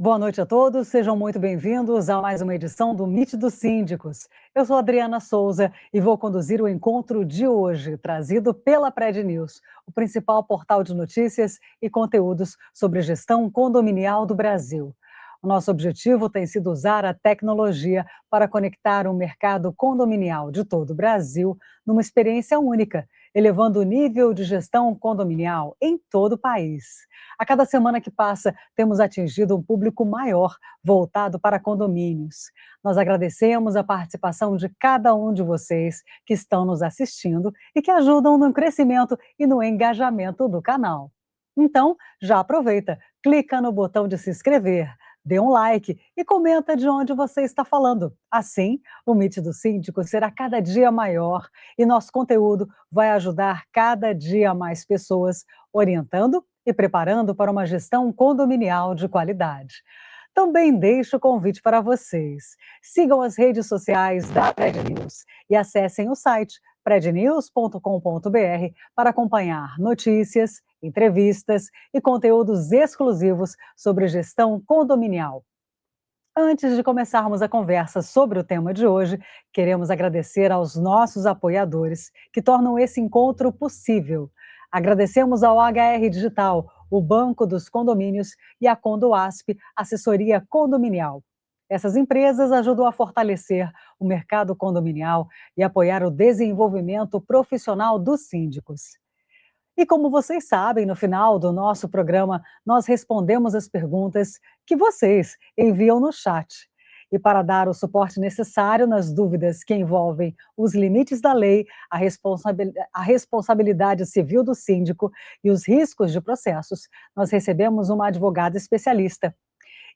Boa noite a todos, sejam muito bem-vindos a mais uma edição do Meet dos Síndicos. Eu sou Adriana Souza e vou conduzir o encontro de hoje, trazido pela Pred News, o principal portal de notícias e conteúdos sobre gestão condominial do Brasil. O nosso objetivo tem sido usar a tecnologia para conectar o mercado condominial de todo o Brasil numa experiência única, elevando o nível de gestão condominial em todo o país. A cada semana que passa, temos atingido um público maior voltado para condomínios. Nós agradecemos a participação de cada um de vocês que estão nos assistindo e que ajudam no crescimento e no engajamento do canal. Então, já aproveita, clica no botão de se inscrever, dê um like e comenta de onde você está falando. Assim, o Meet do Síndico será cada dia maior e nosso conteúdo vai ajudar cada dia mais pessoas, orientando e preparando para uma gestão condominial de qualidade. Também deixo o convite para vocês. Sigam as redes sociais da Pred News e acessem o site prednews.com.br para acompanhar notícias, entrevistas e conteúdos exclusivos sobre gestão condominial. Antes de começarmos a conversa sobre o tema de hoje, queremos agradecer aos nossos apoiadores que tornam esse encontro possível. Agradecemos ao HR Digital, o Banco dos Condomínios, e a Condoasp, Assessoria Condominial. Essas empresas ajudam a fortalecer o mercado condominial e apoiar o desenvolvimento profissional dos síndicos. E como vocês sabem, no final do nosso programa, nós respondemos as perguntas que vocês enviam no chat. E para dar o suporte necessário nas dúvidas que envolvem os limites da lei, a responsabilidade civil do síndico e os riscos de processos, nós recebemos uma advogada especialista.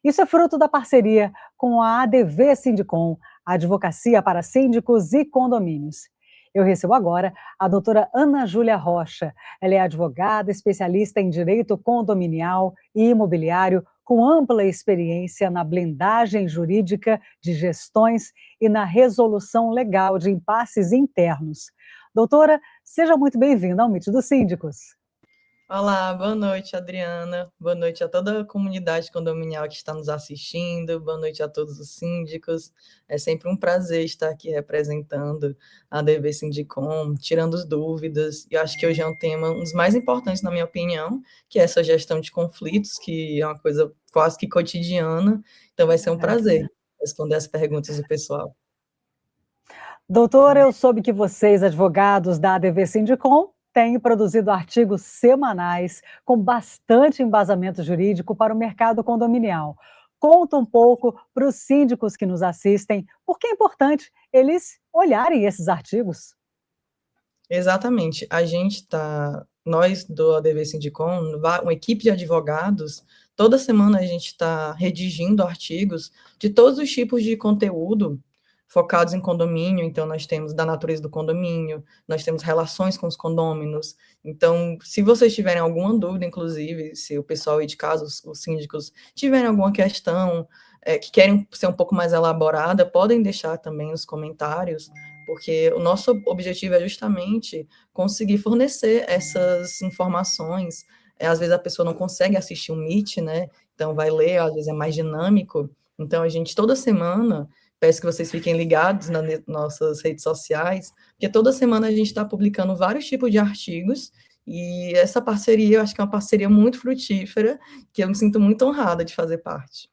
Isso é fruto da parceria com a ADV Sindicom, a Advocacia para Síndicos e Condomínios. Eu recebo agora a doutora Ana Júlia Rocha. Ela é advogada, especialista em direito condominial e imobiliário, com ampla experiência na blindagem jurídica de gestões e na resolução legal de impasses internos. Doutora, seja muito bem-vinda ao Meet dos Síndicos. Olá, boa noite, Adriana. Boa noite a toda a comunidade condominial que está nos assistindo. Boa noite a todos os síndicos. É sempre um prazer estar aqui representando a ADV Sindicom, tirando as dúvidas. E acho que hoje é um tema um dos mais importantes, na minha opinião, que é essa gestão de conflitos, que é uma coisa quase que cotidiana. Então vai ser um prazer responder as perguntas do pessoal. Doutora, eu soube que vocês, advogados da ADV Sindicom, têm produzido artigos semanais com bastante embasamento jurídico para o mercado condominial. Conta um pouco para os síndicos que nos assistem, por que é importante eles olharem esses artigos. Exatamente. Nós do ADV Sindicom, uma equipe de advogados, toda semana a gente está redigindo artigos de todos os tipos de conteúdo focados em condomínio. Então, nós temos da natureza do condomínio, nós temos relações com os condôminos. Então, se vocês tiverem alguma dúvida, inclusive, se o pessoal aí de casa, os síndicos, tiverem alguma questão que querem ser um pouco mais elaborada, podem deixar também nos comentários, porque o nosso objetivo é justamente conseguir fornecer essas informações. Às vezes a pessoa não consegue assistir um Meet, né? Então vai ler, às vezes é mais dinâmico. Então a gente toda semana, peço que vocês fiquem ligados nas nossas redes sociais, porque toda semana a gente está publicando vários tipos de artigos, e essa parceria, eu acho que é uma parceria muito frutífera, que eu me sinto muito honrada de fazer parte.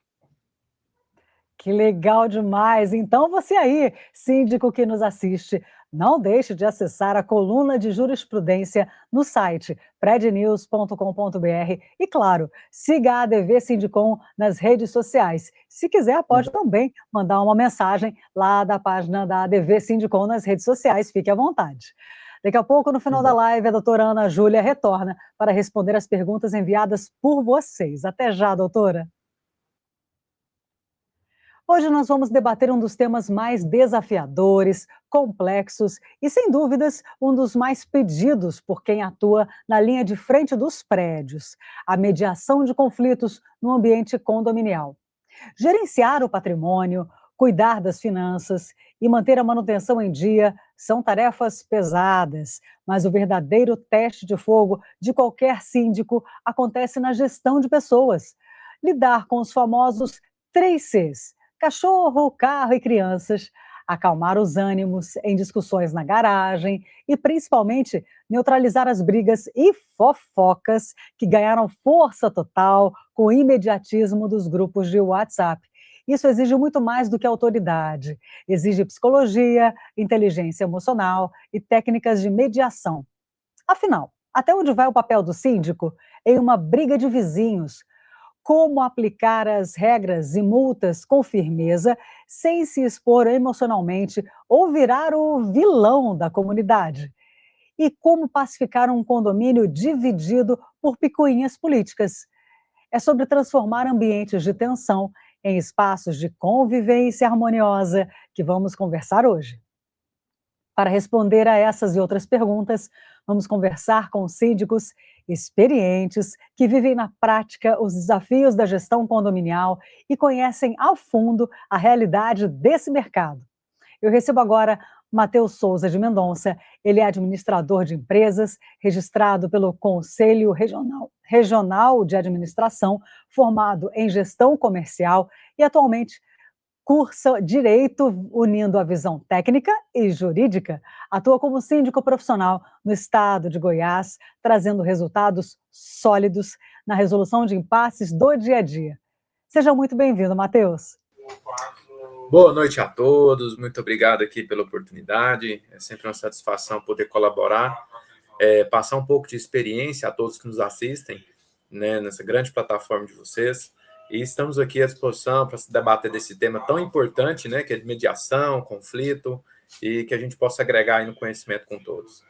Que legal demais! Então você aí, síndico que nos assiste, não deixe de acessar a coluna de jurisprudência no site prednews.com.br e, claro, siga a ADV Sindicom nas redes sociais. Se quiser, pode também mandar uma mensagem lá da página da ADV Sindicom nas redes sociais, fique à vontade. Daqui a pouco, no final da live, a doutora Ana Júlia retorna para responder as perguntas enviadas por vocês. Até já, doutora! Hoje nós vamos debater um dos temas mais desafiadores, complexos e, sem dúvidas, um dos mais pedidos por quem atua na linha de frente dos prédios: a mediação de conflitos no ambiente condominial. Gerenciar o patrimônio, cuidar das finanças e manter a manutenção em dia são tarefas pesadas, mas o verdadeiro teste de fogo de qualquer síndico acontece na gestão de pessoas. lidar com os famosos 3 Cs: cachorro, carro e crianças, acalmar os ânimos em discussões na garagem e, principalmente, neutralizar as brigas e fofocas que ganharam força total com o imediatismo dos grupos de WhatsApp. Isso exige muito mais do que autoridade. Exige psicologia, inteligência emocional e técnicas de mediação. Afinal, até onde vai o papel do síndico em uma briga de vizinhos? Como aplicar as regras e multas com firmeza, sem se expor emocionalmente ou virar o vilão da comunidade? E como pacificar um condomínio dividido por picuinhas políticas? É sobre transformar ambientes de tensão em espaços de convivência harmoniosa que vamos conversar hoje. Para responder a essas e outras perguntas, vamos conversar com síndicos experientes que vivem na prática os desafios da gestão condominial e conhecem a fundo a realidade desse mercado. Eu recebo agora Matheus Souza de Mendonça. Ele é administrador de empresas, registrado pelo Conselho Regional de Administração, formado em gestão comercial e atualmente cursa Direito, unindo a visão técnica e jurídica. Atua como síndico profissional no estado de Goiás, trazendo resultados sólidos na resolução de impasses do dia a dia. Seja muito bem-vindo, Matheus. Boa noite a todos, muito obrigado aqui pela oportunidade. É sempre uma satisfação poder colaborar, passar um pouco de experiência a todos que nos assistem, né, nessa grande plataforma de vocês. E estamos aqui à disposição para se debater desse tema tão importante, né, que é de mediação, conflito, e que a gente possa agregar aí no conhecimento com todos.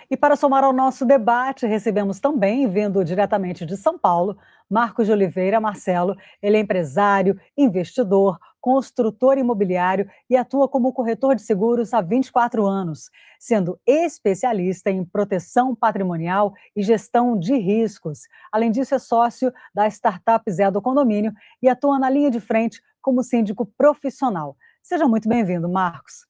E para somar ao nosso debate, recebemos também, vindo diretamente de São Paulo, Marcos de Oliveira Marcelo. Ele é empresário, investidor, construtor imobiliário e atua como corretor de seguros há 24 anos, sendo especialista em proteção patrimonial e gestão de riscos. Além disso, é sócio da startup Zé do Condomínio e atua na linha de frente como síndico profissional. Seja muito bem-vindo, Marcos.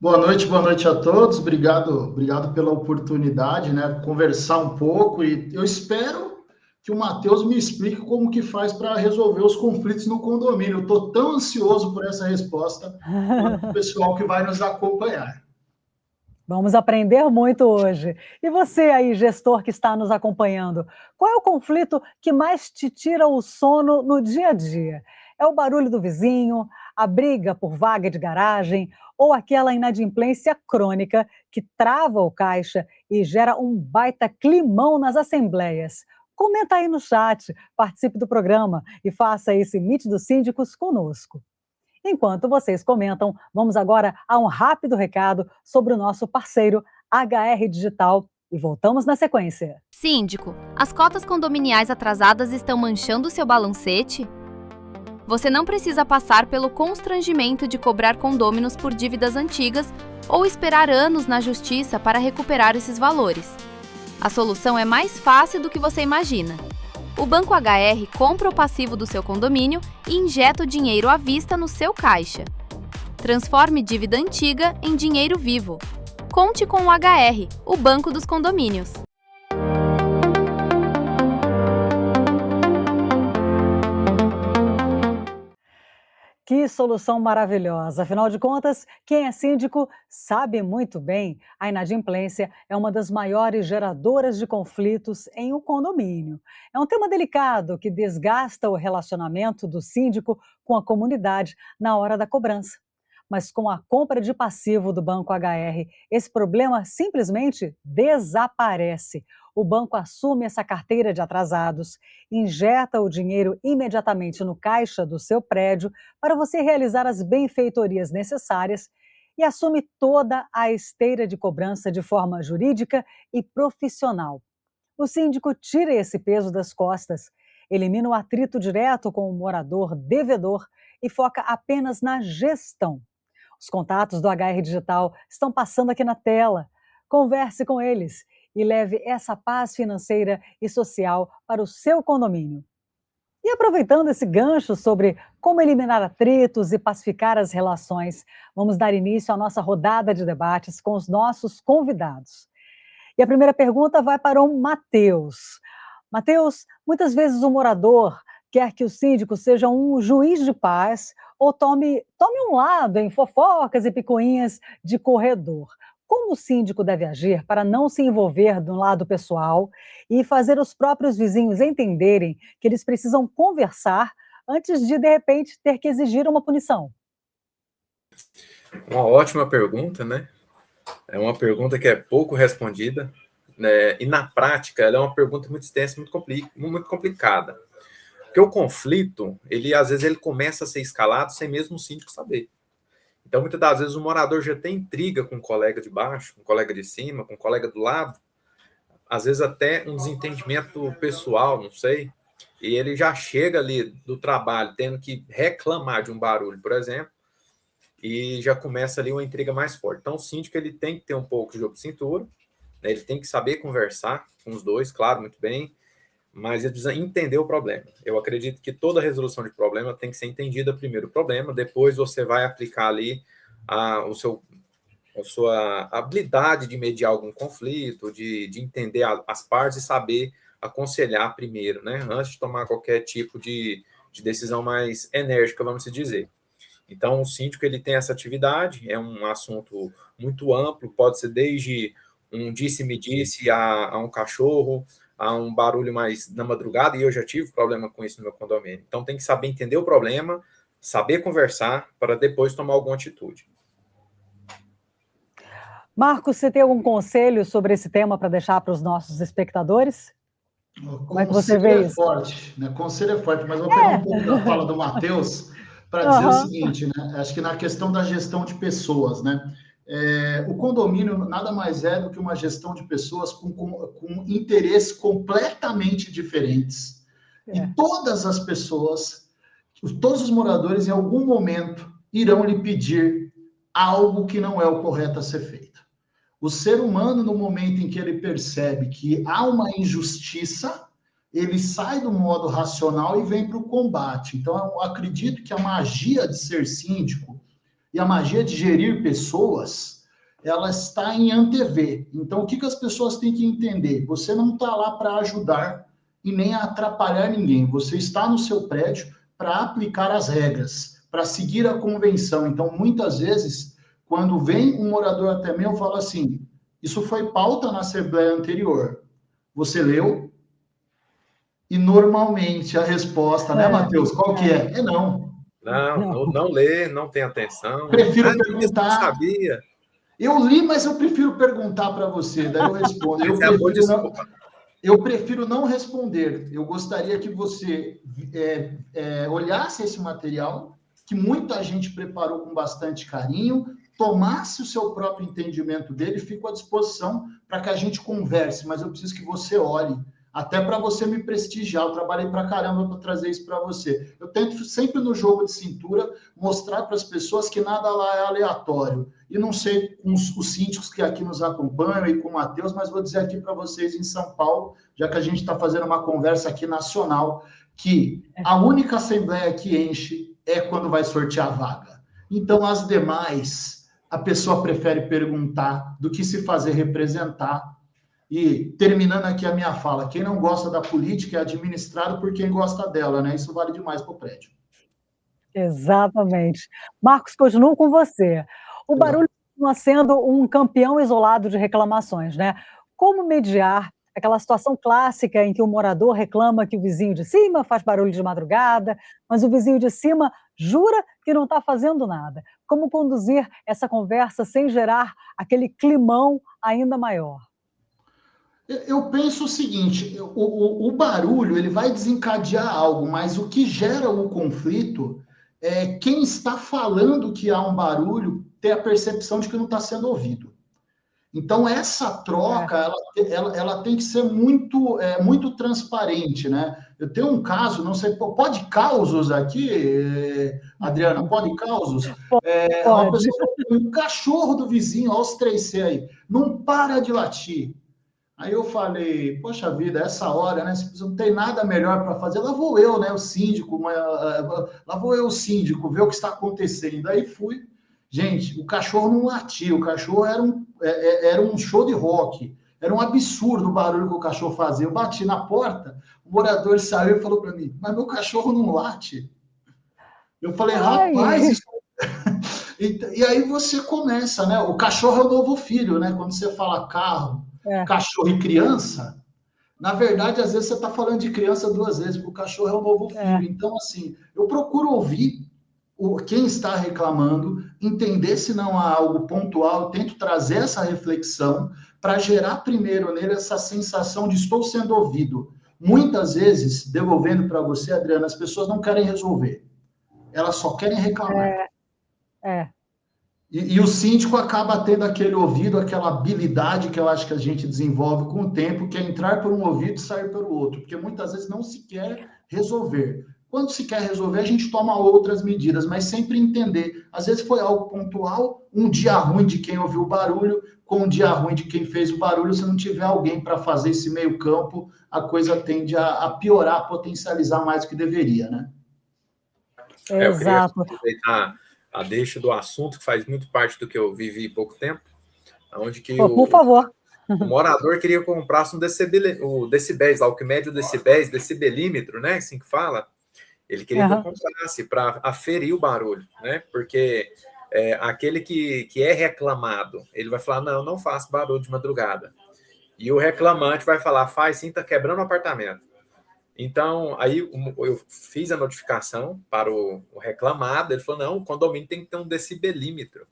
Boa noite a todos. Obrigado pela oportunidade, né? Conversar um pouco e eu espero que o Matheus me explique como que faz para resolver os conflitos no condomínio. Eu estou tão ansioso por essa resposta quanto o pessoal que vai nos acompanhar. Vamos aprender muito hoje. E você aí, gestor que está nos acompanhando, qual é o conflito que mais te tira o sono no dia a dia? É o barulho do vizinho, a briga por vaga de garagem ou aquela inadimplência crônica que trava o caixa e gera um baita climão nas assembleias? Comenta aí no chat, participe do programa e faça esse Meet dos Síndicos conosco. Enquanto vocês comentam, vamos agora a um rápido recado sobre o nosso parceiro HR Digital e voltamos na sequência. Síndico, as cotas condominiais atrasadas estão manchando seu balancete? Você não precisa passar pelo constrangimento de cobrar condôminos por dívidas antigas ou esperar anos na justiça para recuperar esses valores. A solução é mais fácil do que você imagina. O Banco HR compra o passivo do seu condomínio e injeta o dinheiro à vista no seu caixa. Transforme dívida antiga em dinheiro vivo. Conte com o HR, o Banco dos Condomínios. Que solução maravilhosa! Afinal de contas, quem é síndico sabe muito bem, a inadimplência é uma das maiores geradoras de conflitos em um condomínio. É um tema delicado que desgasta o relacionamento do síndico com a comunidade na hora da cobrança. Mas com a compra de passivo do Banco HR, esse problema simplesmente desaparece. O banco assume essa carteira de atrasados, injeta o dinheiro imediatamente no caixa do seu prédio para você realizar as benfeitorias necessárias e assume toda a esteira de cobrança de forma jurídica e profissional. O síndico tira esse peso das costas, elimina o atrito direto com o morador devedor e foca apenas na gestão. Os contatos do HR Digital estão passando aqui na tela. Converse com eles e leve essa paz financeira e social para o seu condomínio. E aproveitando esse gancho sobre como eliminar atritos e pacificar as relações, vamos dar início à nossa rodada de debates com os nossos convidados. E a primeira pergunta vai para o Matheus. Matheus, muitas vezes o morador quer que o síndico seja um juiz de paz ou tome um lado em fofocas e picuinhas de corredor. Como o síndico deve agir para não se envolver do lado pessoal e fazer os próprios vizinhos entenderem que eles precisam conversar antes de repente, ter que exigir uma punição? Uma ótima pergunta, né? É uma pergunta que é pouco respondida, né? E na prática ela é uma pergunta muito extensa, muito complicada. Porque o conflito, às vezes ele começa a ser escalado sem mesmo o síndico saber. Então, muitas das vezes o morador já tem intriga com o colega de baixo, com o colega de cima, com o colega do lado, às vezes até um desentendimento pessoal, não sei, e ele já chega ali do trabalho tendo que reclamar de um barulho, por exemplo, e já começa ali uma intriga mais forte. Então, o síndico ele tem que ter um pouco de jogo de cintura, né? Ele tem que saber conversar com os dois, claro, muito bem, mas ele precisa entender o problema. Eu acredito que toda resolução de problema tem que ser entendida primeiro o problema, depois você vai aplicar ali a sua habilidade de mediar algum conflito, de entender as partes e saber aconselhar primeiro, né? Antes de tomar qualquer tipo de decisão mais enérgica, vamos dizer. Então, o síndico ele tem essa atividade, é um assunto muito amplo, pode ser desde um disse-me-disse a um cachorro, a um barulho mais na madrugada, e eu já tive problema com isso no meu condomínio. Então, tem que saber entender o problema, saber conversar, para depois tomar alguma atitude. Marcos, você tem algum conselho sobre esse tema para deixar para os nossos espectadores? Como é que você vê isso? Forte, né? Conselho é forte, mas vou pegar um pouco da fala do Matheus para dizer o seguinte, né? Acho que na questão da gestão de pessoas, né? O condomínio nada mais é do que uma gestão de pessoas com interesses completamente diferentes. E todas as pessoas, todos os moradores, em algum momento, irão lhe pedir algo que não é o correto a ser feito. O ser humano, no momento em que ele percebe que há uma injustiça, ele sai do modo racional e vem para o combate. Então, eu acredito que a magia de ser síndico e a magia de gerir pessoas, ela está em antever. Então, o que as pessoas têm que entender? Você não está lá para ajudar e nem atrapalhar ninguém. Você está no seu prédio para aplicar as regras, para seguir a convenção. Então, muitas vezes, quando vem um morador até mim, eu falo assim, isso foi pauta na assembleia anterior. Você leu? E normalmente a resposta, né, Matheus? Qual que é? É não. Não lê, não tem atenção. Prefiro perguntar. Não sabia. Eu li, mas eu prefiro perguntar para você, daí eu respondo. Eu prefiro não responder. Eu gostaria que você olhasse esse material, que muita gente preparou com bastante carinho, tomasse o seu próprio entendimento dele, fico à disposição para que a gente converse, mas eu preciso que você olhe, até para você me prestigiar. Eu trabalhei para caramba para trazer isso para você. Eu tento sempre no jogo de cintura mostrar para as pessoas que nada lá é aleatório. E não sei com os síndicos que aqui nos acompanham e com o Matheus, mas vou dizer aqui para vocês em São Paulo, já que a gente está fazendo uma conversa aqui nacional, que a única assembleia que enche é quando vai sortear a vaga. Então, as demais, a pessoa prefere perguntar do que se fazer representar. E, terminando aqui a minha fala, quem não gosta da política é administrado por quem gosta dela, né? Isso vale demais para o prédio. Exatamente. Marcos, continuo com você. O barulho continua sendo um campeão isolado de reclamações, né? Como mediar aquela situação clássica em que o morador reclama que o vizinho de cima faz barulho de madrugada, mas o vizinho de cima jura que não está fazendo nada? Como conduzir essa conversa sem gerar aquele climão ainda maior? Eu penso o seguinte, o barulho ele vai desencadear algo, mas o que gera o conflito é quem está falando que há um barulho ter a percepção de que não está sendo ouvido. Então, essa troca, ela tem que ser muito transparente, né? Eu tenho um caso, não sei, pode causos aqui, Adriana, pode causos? Uma pessoa, o cachorro do vizinho, olha os 3C aí, não para de latir. Aí eu falei, poxa vida, essa hora, né? Não tem nada melhor para fazer. Lá vou eu, né? O síndico, ver o que está acontecendo. Aí fui. Gente, o cachorro não latia, o cachorro era um show de rock. Era um absurdo o barulho que o cachorro fazia. Eu bati na porta, o morador saiu e falou para mim, mas meu cachorro não late. Eu falei, rapaz, isso... E aí você começa, né? O cachorro é o novo filho, né? Quando você fala carro, cachorro e criança, na verdade, às vezes você está falando de criança duas vezes, porque o cachorro é o novo filho. Então, assim, eu procuro ouvir quem está reclamando, entender se não há algo pontual, tento trazer essa reflexão para gerar primeiro nele essa sensação de estou sendo ouvido. Muitas vezes, devolvendo para você, Adriana, as pessoas não querem resolver. Elas só querem reclamar. E o síndico acaba tendo aquele ouvido, aquela habilidade que eu acho que a gente desenvolve com o tempo, que é entrar por um ouvido e sair pelo outro, porque muitas vezes não se quer resolver. Quando se quer resolver, a gente toma outras medidas, mas sempre entender. Às vezes foi algo pontual, um dia ruim de quem ouviu o barulho, com um dia ruim de quem fez o barulho, se não tiver alguém para fazer esse meio campo, a coisa tende a piorar, a potencializar mais do que deveria, né? Eu queria aproveitar a deixa do assunto, que faz muito parte do que eu vivi há pouco tempo, onde que por favor. O morador queria que comprasse o decibéis, lá, o que mede o decibéis, decibelímetro, né, assim que fala. Ele queria que eu comprasse para aferir o barulho, né, porque aquele que é reclamado, ele vai falar, não faço barulho de madrugada. E o reclamante vai falar, faz sim, tá quebrando o apartamento. Então, aí eu fiz a notificação para o reclamado, ele falou, não, o condomínio tem que ter um decibelímetro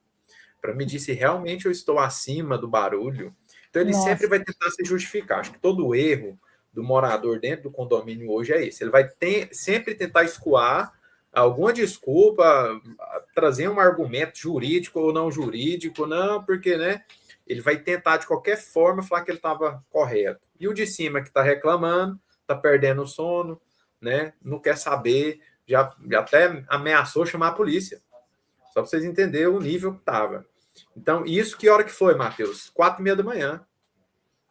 para medir se realmente eu estou acima do barulho. Então, ele sempre vai tentar se justificar. Acho que todo erro do morador dentro do condomínio hoje é esse. Ele vai sempre tentar escoar alguma desculpa, trazer um argumento jurídico ou não jurídico, não, porque, né, ele vai tentar de qualquer forma falar que ele estava correto. E o de cima que está reclamando, está perdendo o sono, né? Não quer saber, já até ameaçou chamar a polícia. Só para vocês entenderem o nível que estava. Então, isso que hora que foi, Matheus? 4h30 da manhã.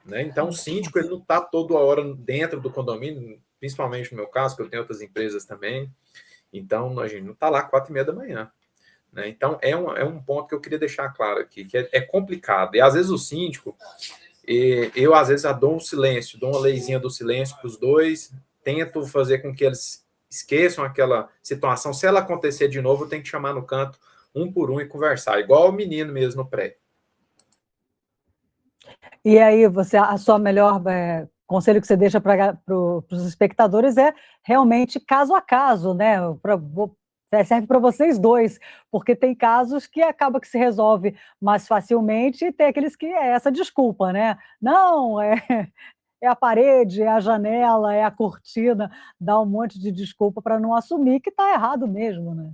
Né? Então, o síndico ele não está toda hora dentro do condomínio, principalmente no meu caso, que eu tenho outras empresas também. Então, a gente não está lá 4h30 da manhã. Né? Então, é um ponto que eu queria deixar claro aqui, que é complicado. E, às vezes, o síndico... eu, às vezes, dou um silêncio, dou uma leizinha do silêncio para os dois, tento fazer com que eles esqueçam aquela situação. Se ela acontecer de novo, eu tenho que chamar no canto, um por um, e conversar, igual o menino mesmo no prédio. E aí, a sua melhor conselho que você deixa para os espectadores é realmente caso a caso, né? Serve para vocês dois, porque tem casos que acaba que se resolve mais facilmente e tem aqueles que é essa desculpa, né? Não, é a parede, é a janela, é a cortina, dá um monte de desculpa para não assumir que está errado mesmo, né?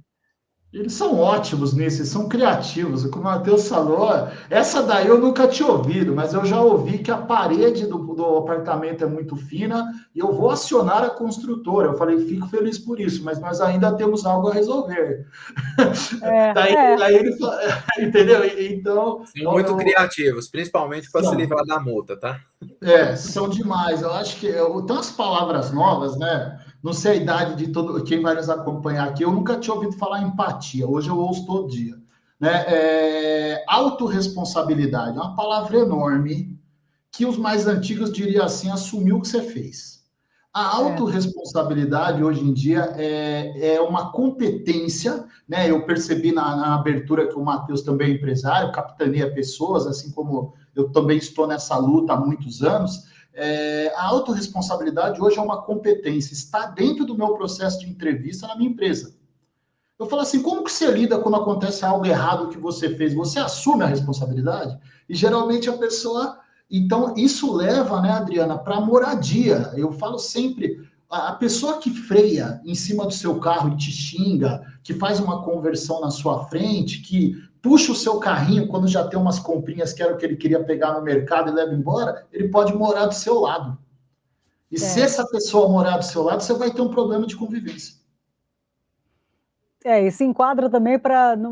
Eles são ótimos nisso, eles são criativos. Como o Matheus falou, essa daí eu nunca tinha ouvido, mas eu já ouvi que a parede do apartamento é muito fina e eu vou acionar a construtora. Eu falei, fico feliz por isso, mas nós ainda temos algo a resolver. Daí ele fala, entendeu? Então, são muito criativos, principalmente para se livrar da multa, tá? São demais. Eu acho que tem umas palavras novas, né? Não sei a idade de todo quem vai nos acompanhar aqui. Eu nunca tinha ouvido falar em empatia. Hoje eu ouço todo dia. Né? Autorresponsabilidade é uma palavra enorme que os mais antigos diriam assim, assumir o que você fez. A autorresponsabilidade, hoje em dia, é uma competência, né? Eu percebi na abertura que o Matheus também é empresário, capitaneia pessoas, assim como eu também estou nessa luta há muitos anos. A autorresponsabilidade hoje é uma competência, está dentro do meu processo de entrevista na minha empresa. Eu falo assim, como que você lida quando acontece algo errado que você fez? Você assume a responsabilidade? E geralmente a pessoa... Então, isso leva, né, Adriana, para a moradia. Eu falo sempre, a pessoa que freia em cima do seu carro e te xinga, que faz uma conversão na sua frente, que puxa o seu carrinho quando já tem umas comprinhas que era o que ele queria pegar no mercado e leva embora, ele pode morar do seu lado. E se essa pessoa morar do seu lado, você vai ter um problema de convivência. E se enquadra também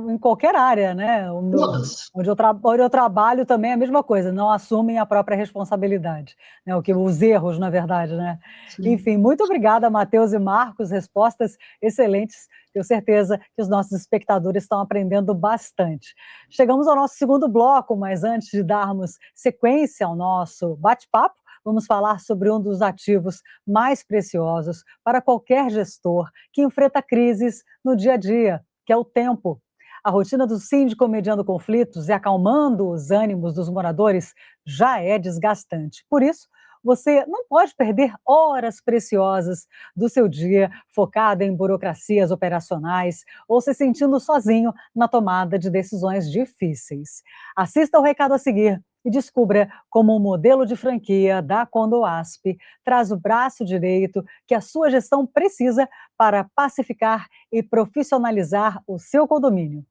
em qualquer área, né? Todas. Onde eu trabalho também é a mesma coisa, não assumem a própria responsabilidade, né? Os erros, na verdade, né? Sim. Enfim, muito obrigada, Matheus e Marcos, respostas excelentes. Tenho certeza que os nossos espectadores estão aprendendo bastante. Chegamos ao nosso segundo bloco, mas antes de darmos sequência ao nosso bate-papo, vamos falar sobre um dos ativos mais preciosos para qualquer gestor que enfrenta crises no dia a dia, que é o tempo. A rotina do síndico mediando conflitos e acalmando os ânimos dos moradores já é desgastante. Por isso, você não pode perder horas preciosas do seu dia focado em burocracias operacionais ou se sentindo sozinho na tomada de decisões difíceis. Assista ao recado a seguir e descubra como o modelo de franquia da Condoasp traz o braço direito que a sua gestão precisa para pacificar e profissionalizar o seu condomínio.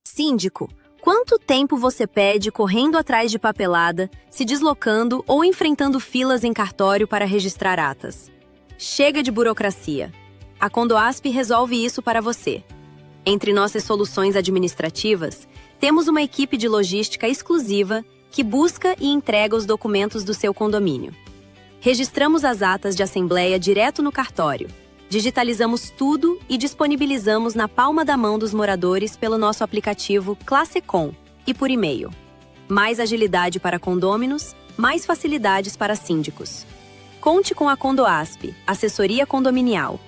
Síndico, quanto tempo você perde correndo atrás de papelada, se deslocando ou enfrentando filas em cartório para registrar atas? Chega de burocracia. A Condoasp resolve isso para você. Entre nossas soluções administrativas, temos uma equipe de logística exclusiva que busca e entrega os documentos do seu condomínio. Registramos as atas de assembleia direto no cartório, digitalizamos tudo e disponibilizamos na palma da mão dos moradores pelo nosso aplicativo Classecom e por e-mail. Mais agilidade para condôminos, mais facilidades para síndicos. Conte com a Condoasp, assessoria condominial.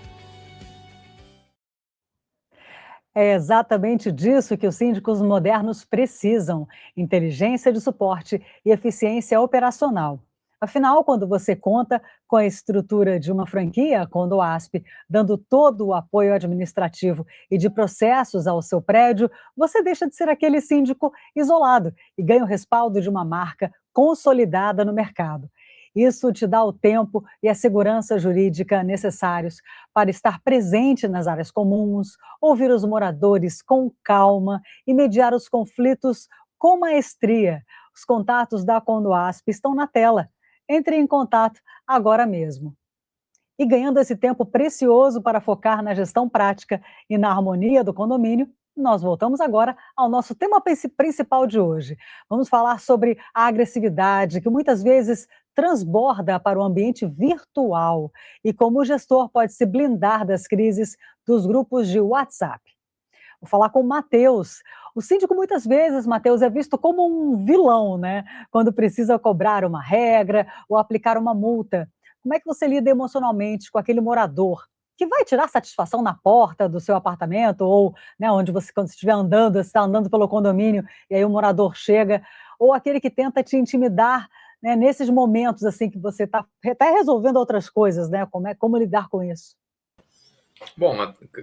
É exatamente disso que os síndicos modernos precisam: inteligência de suporte e eficiência operacional. Afinal, quando você conta com a estrutura de uma franquia, a Condoasp, dando todo o apoio administrativo e de processos ao seu prédio, você deixa de ser aquele síndico isolado e ganha o respaldo de uma marca consolidada no mercado. Isso te dá o tempo e a segurança jurídica necessários para estar presente nas áreas comuns, ouvir os moradores com calma e mediar os conflitos com maestria. Os contatos da Condoasp estão na tela. Entre em contato agora mesmo. E ganhando esse tempo precioso para focar na gestão prática e na harmonia do condomínio, nós voltamos agora ao nosso tema principal de hoje. Vamos falar sobre a agressividade que muitas vezes transborda para o ambiente virtual e como o gestor pode se blindar das crises dos grupos de WhatsApp. Vou falar com o Matheus. O síndico, muitas vezes, Matheus, é visto como um vilão, né? Quando precisa cobrar uma regra ou aplicar uma multa. Como é que você lida emocionalmente com aquele morador que vai tirar satisfação na porta do seu apartamento ou, né, onde você, quando você estiver andando, você está andando pelo condomínio e aí o morador chega, ou aquele que tenta te intimidar, né, nesses momentos assim que você está até resolvendo outras coisas, né? Como lidar com isso? Bom,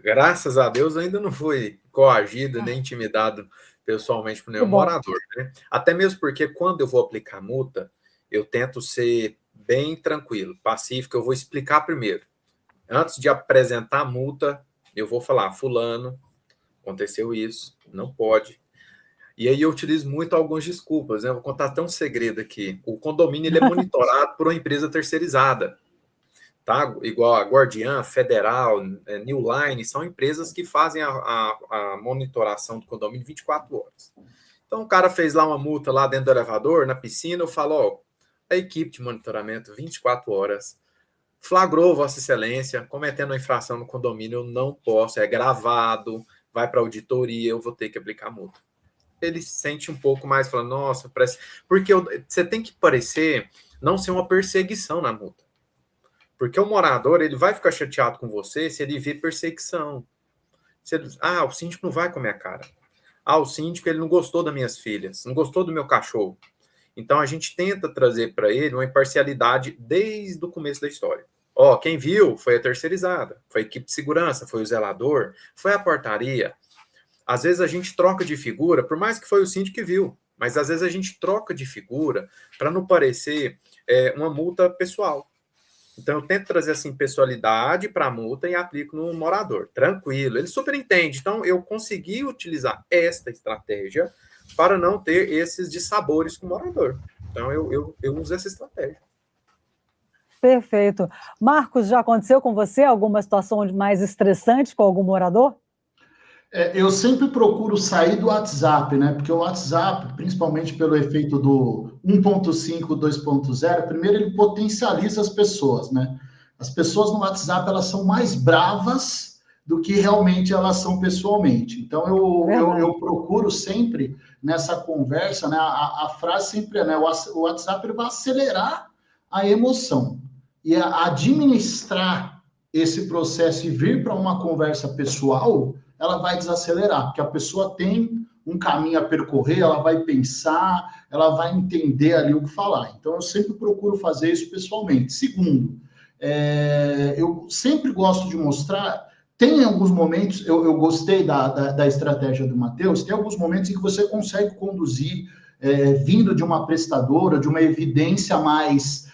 graças a Deus ainda não fui coagido nem intimidado pessoalmente por nenhum morador, né? Até mesmo porque quando eu vou aplicar multa, eu tento ser bem tranquilo, pacífico, eu vou explicar primeiro. Antes de apresentar a multa, eu vou falar: fulano, aconteceu isso, não pode. E aí eu utilizo muito algumas desculpas, né? Vou contar até um segredo aqui. O condomínio ele é monitorado por uma empresa terceirizada, tá? Igual a Guardiã, Federal, New Line, são empresas que fazem a monitoração do condomínio 24 horas. Então o cara fez lá uma multa lá dentro do elevador, na piscina, eu falo: ó, a equipe de monitoramento 24 horas flagrou Vossa Excelência cometendo uma infração no condomínio, eu não posso, é gravado, vai para a auditoria, eu vou ter que aplicar multa. Ele se sente um pouco mais, falando: nossa, parece... Porque você tem que parecer não ser uma perseguição na multa. Porque o morador, ele vai ficar chateado com você se ele vir perseguição. Se ele... o síndico não vai com a minha cara. O síndico, ele não gostou das minhas filhas, não gostou do meu cachorro. Então, a gente tenta trazer para ele uma imparcialidade desde o começo da história. Ó, quem viu foi a terceirizada, foi a equipe de segurança, foi o zelador, foi a portaria. Às vezes a gente troca de figura, por mais que foi o síndico que viu, mas às vezes a gente troca de figura para não parecer uma multa pessoal. Então eu tento trazer assim pessoalidade para a multa e aplico no morador. Tranquilo, ele super entende. Então eu consegui utilizar esta estratégia para não ter esses dissabores com o morador. Então eu uso essa estratégia. Perfeito. Marcos, já aconteceu com você alguma situação mais estressante com algum morador? Eu sempre procuro sair do WhatsApp, né? Porque o WhatsApp, principalmente pelo efeito do 1.5, 2.0, primeiro ele potencializa as pessoas, né? As pessoas no WhatsApp, elas são mais bravas do que realmente elas são pessoalmente. Então, eu procuro sempre, nessa conversa, né? A frase sempre é, né? O WhatsApp ele vai acelerar a emoção. E administrar esse processo e vir para uma conversa pessoal, ela vai desacelerar, porque a pessoa tem um caminho a percorrer, ela vai pensar, ela vai entender ali o que falar. Então, eu sempre procuro fazer isso pessoalmente. Segundo, eu sempre gosto de mostrar, tem alguns momentos, eu gostei da estratégia do Matheus, tem alguns momentos em que você consegue conduzir, vindo de uma prestadora, de uma evidência mais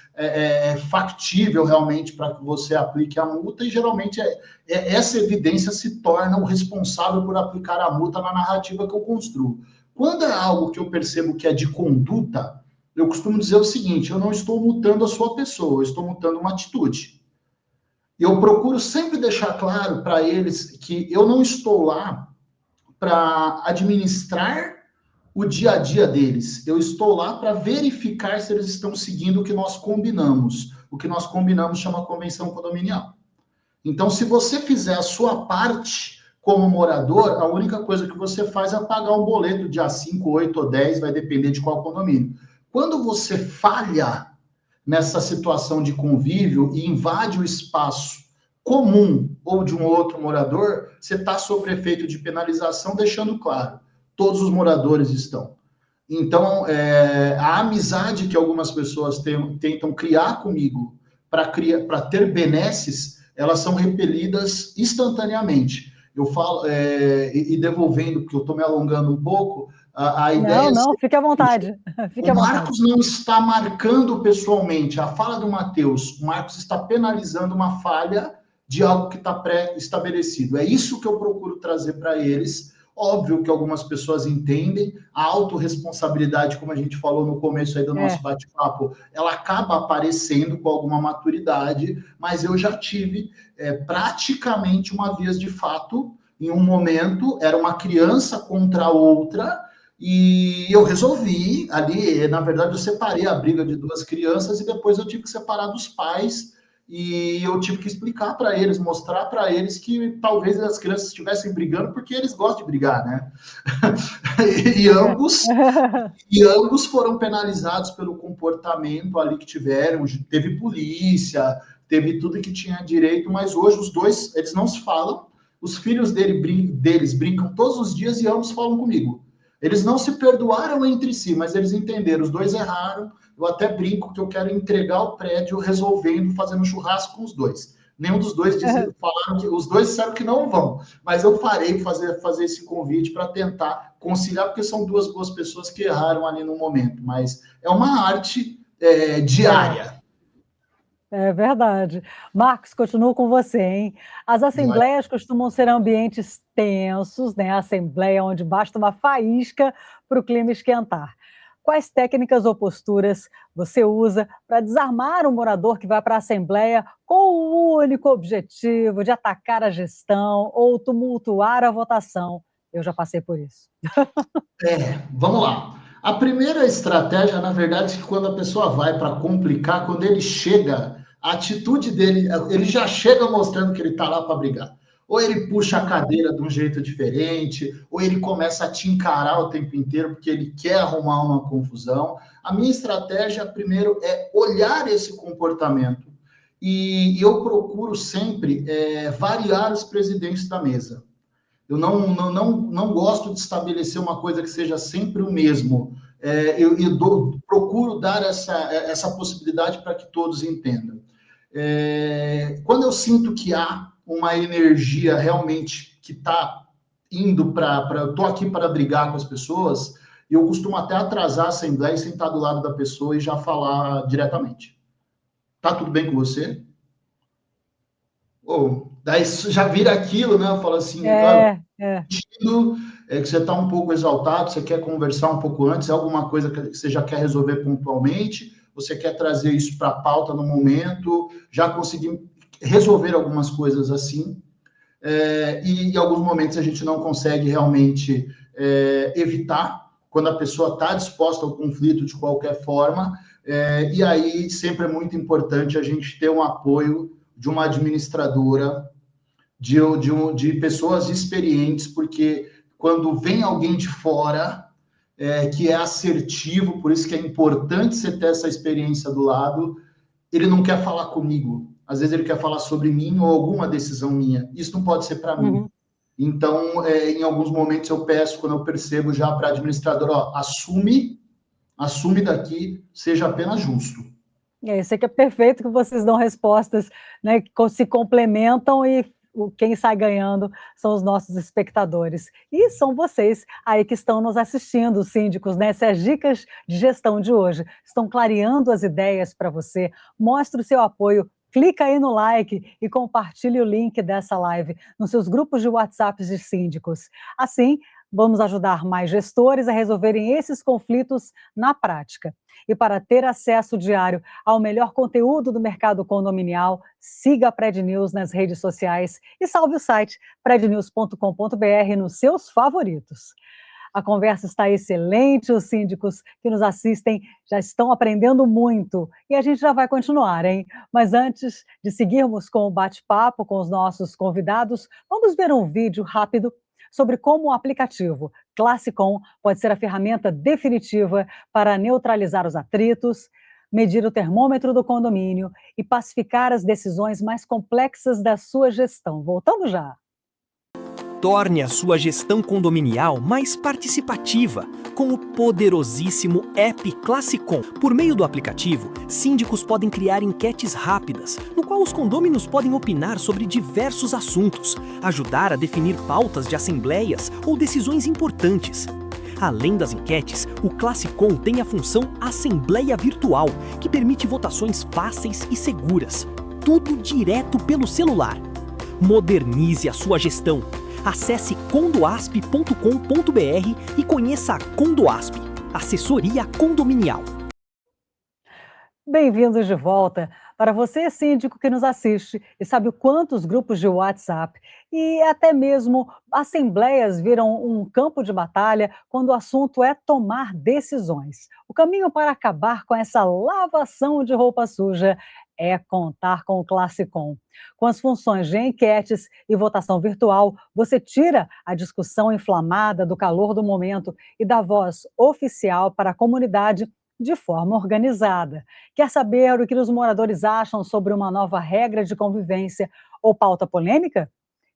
factível realmente para que você aplique a multa, e geralmente essa evidência se torna o responsável por aplicar a multa na narrativa que eu construo. Quando é algo que eu percebo que é de conduta, eu costumo dizer o seguinte: eu não estou multando a sua pessoa, eu estou multando uma atitude. Eu procuro sempre deixar claro para eles que eu não estou lá para administrar o dia a dia deles. Eu estou lá para verificar se eles estão seguindo o que nós combinamos. O que nós combinamos chama convenção condominial. Então, se você fizer a sua parte como morador, a única coisa que você faz é pagar um boleto dia 5, 8 ou 10, vai depender de qual condomínio. Quando você falha nessa situação de convívio e invade o espaço comum ou de um outro morador, você está sob efeito de penalização, deixando claro, todos os moradores estão. Então, a amizade que algumas pessoas tentam criar comigo para ter benesses, elas são repelidas instantaneamente. Eu falo, e devolvendo, porque eu estou me alongando um pouco, a ideia... Não, fique à vontade. O Marcos não está marcando pessoalmente. A fala do Matheus, o Marcos está penalizando uma falha de algo que está pré-estabelecido. É isso que eu procuro trazer para eles. Óbvio que algumas pessoas entendem, a autorresponsabilidade, como a gente falou no começo aí do nosso bate-papo, ela acaba aparecendo com alguma maturidade, mas eu já tive praticamente uma vez de fato, em um momento, era uma criança contra outra, e eu resolvi ali, na verdade eu separei a briga de duas crianças e depois eu tive que separar dos pais, e eu tive que explicar para eles, mostrar para eles que talvez as crianças estivessem brigando porque eles gostam de brigar, né? e ambos foram penalizados pelo comportamento ali que tiveram. Teve polícia, teve tudo que tinha direito, mas hoje os dois, eles não se falam. Os filhos deles brincam todos os dias e ambos falam comigo. Eles não se perdoaram entre si, mas eles entenderam, os dois erraram. Eu até brinco que eu quero entregar o prédio resolvendo, fazendo churrasco com os dois. Nenhum dos dois falaram que... Os dois disseram que não vão, mas eu farei fazer esse convite para tentar conciliar, porque são duas boas pessoas que erraram ali no momento. Mas é uma arte diária. É verdade. Marcos, continuo com você, hein? As assembleias costumam ser ambientes tensos, né? A assembleia onde basta uma faísca para o clima esquentar. Quais técnicas ou posturas você usa para desarmar um morador que vai para a assembleia com o único objetivo de atacar a gestão ou tumultuar a votação? Eu já passei por isso. Vamos lá. A primeira estratégia, na verdade, é que quando a pessoa vai para complicar, quando ele chega, a atitude dele, ele já chega mostrando que ele está lá para brigar. Ou ele puxa a cadeira de um jeito diferente, ou ele começa a te encarar o tempo inteiro porque ele quer arrumar uma confusão. A minha estratégia, primeiro, é olhar esse comportamento. E eu procuro sempre variar os presidentes da mesa. Eu não gosto de estabelecer uma coisa que seja sempre o mesmo. Procuro dar essa possibilidade para que todos entendam. Quando eu sinto que há uma energia realmente que está indo eu estou aqui para brigar com as pessoas, eu costumo até atrasar a assembleia e sentar do lado da pessoa e já falar diretamente. Tá tudo bem com você? Daí já vira aquilo, né? Eu falo assim, que você está um pouco exaltado, você quer conversar um pouco antes, é alguma coisa que você já quer resolver pontualmente, você quer trazer isso para a pauta no momento, já conseguimos resolver algumas coisas assim, e em alguns momentos a gente não consegue realmente evitar, quando a pessoa está disposta ao conflito de qualquer forma, e aí sempre é muito importante a gente ter um apoio de uma administradora, de pessoas experientes, porque quando vem alguém de fora que é assertivo, por isso que é importante você ter essa experiência do lado, ele não quer falar comigo, às vezes ele quer falar sobre mim ou alguma decisão minha, isso não pode ser para mim. Então, em alguns momentos eu peço, quando eu percebo já para a administradora, assume daqui, seja apenas justo. Isso aqui é perfeito, que vocês dão respostas, né, que se complementam e quem sai ganhando são os nossos espectadores. E são vocês aí que estão nos assistindo, os síndicos, né? Se as dicas de gestão de hoje estão clareando as ideias para você, mostre o seu apoio, clica aí no like e compartilhe o link dessa live nos seus grupos de WhatsApp de síndicos. Assim, vamos ajudar mais gestores a resolverem esses conflitos na prática. E para ter acesso diário ao melhor conteúdo do mercado condominial, siga a Pred News nas redes sociais e salve o site prednews.com.br nos seus favoritos. A conversa está excelente, os síndicos que nos assistem já estão aprendendo muito e a gente já vai continuar, hein? Mas antes de seguirmos com o bate-papo com os nossos convidados, vamos ver um vídeo rápido sobre como o aplicativo Classicom pode ser a ferramenta definitiva para neutralizar os atritos, medir o termômetro do condomínio e pacificar as decisões mais complexas da sua gestão. Voltamos já! Torne a sua gestão condominial mais participativa com o poderosíssimo app Classicom. Por meio do aplicativo, síndicos podem criar enquetes rápidas, no qual os condôminos podem opinar sobre diversos assuntos, ajudar a definir pautas de assembleias ou decisões importantes. Além das enquetes, o Classicom tem a função Assembleia Virtual, que permite votações fáceis e seguras. Tudo direto pelo celular. Modernize a sua gestão. Acesse condoasp.com.br e conheça a Condoasp, assessoria condominial. Bem-vindos de volta. Para você, síndico que nos assiste e sabe o quanto os grupos de WhatsApp e até mesmo assembleias viram um campo de batalha quando o assunto é tomar decisões. O caminho para acabar com essa lavação de roupa suja é contar com o Classicom. Com as funções de enquetes e votação virtual, você tira a discussão inflamada do calor do momento e dá voz oficial para a comunidade de forma organizada. Quer saber o que os moradores acham sobre uma nova regra de convivência ou pauta polêmica?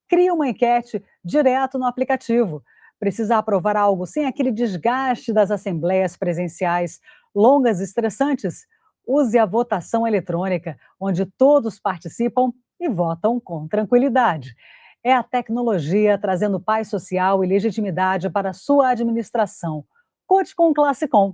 Crie uma enquete direto no aplicativo. Precisa aprovar algo sem aquele desgaste das assembleias presenciais longas e estressantes? Use a votação eletrônica, onde todos participam e votam com tranquilidade. É a tecnologia trazendo paz social e legitimidade para a sua administração. Conte com o Classicom.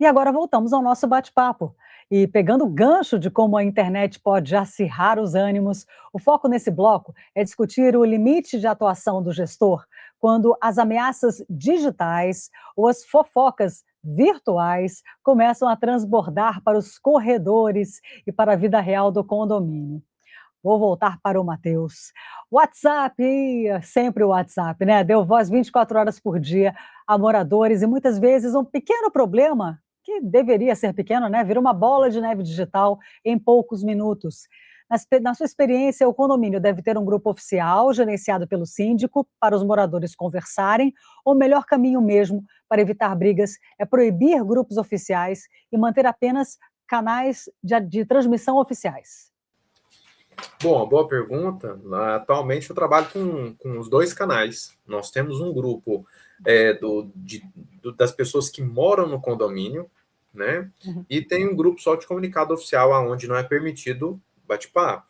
E agora voltamos ao nosso bate-papo. E pegando o gancho de como a internet pode acirrar os ânimos, o foco nesse bloco é discutir o limite de atuação do gestor quando as ameaças digitais ou as fofocas virtuais começam a transbordar para os corredores e para a vida real do condomínio. Vou voltar para o Matheus. WhatsApp, sempre o WhatsApp, né? Deu voz 24 horas por dia a moradores e muitas vezes um pequeno problema, que deveria ser pequeno, né? Vira uma bola de neve digital em poucos minutos. Na sua experiência, o condomínio deve ter um grupo oficial, gerenciado pelo síndico, para os moradores conversarem, ou o melhor caminho mesmo para evitar brigas é proibir grupos oficiais e manter apenas canais de transmissão oficiais? Bom, boa pergunta. Atualmente eu trabalho com os dois canais. Nós temos um grupo das pessoas que moram no condomínio, né? E tem um grupo só de comunicado oficial, onde não é permitido bate-papo.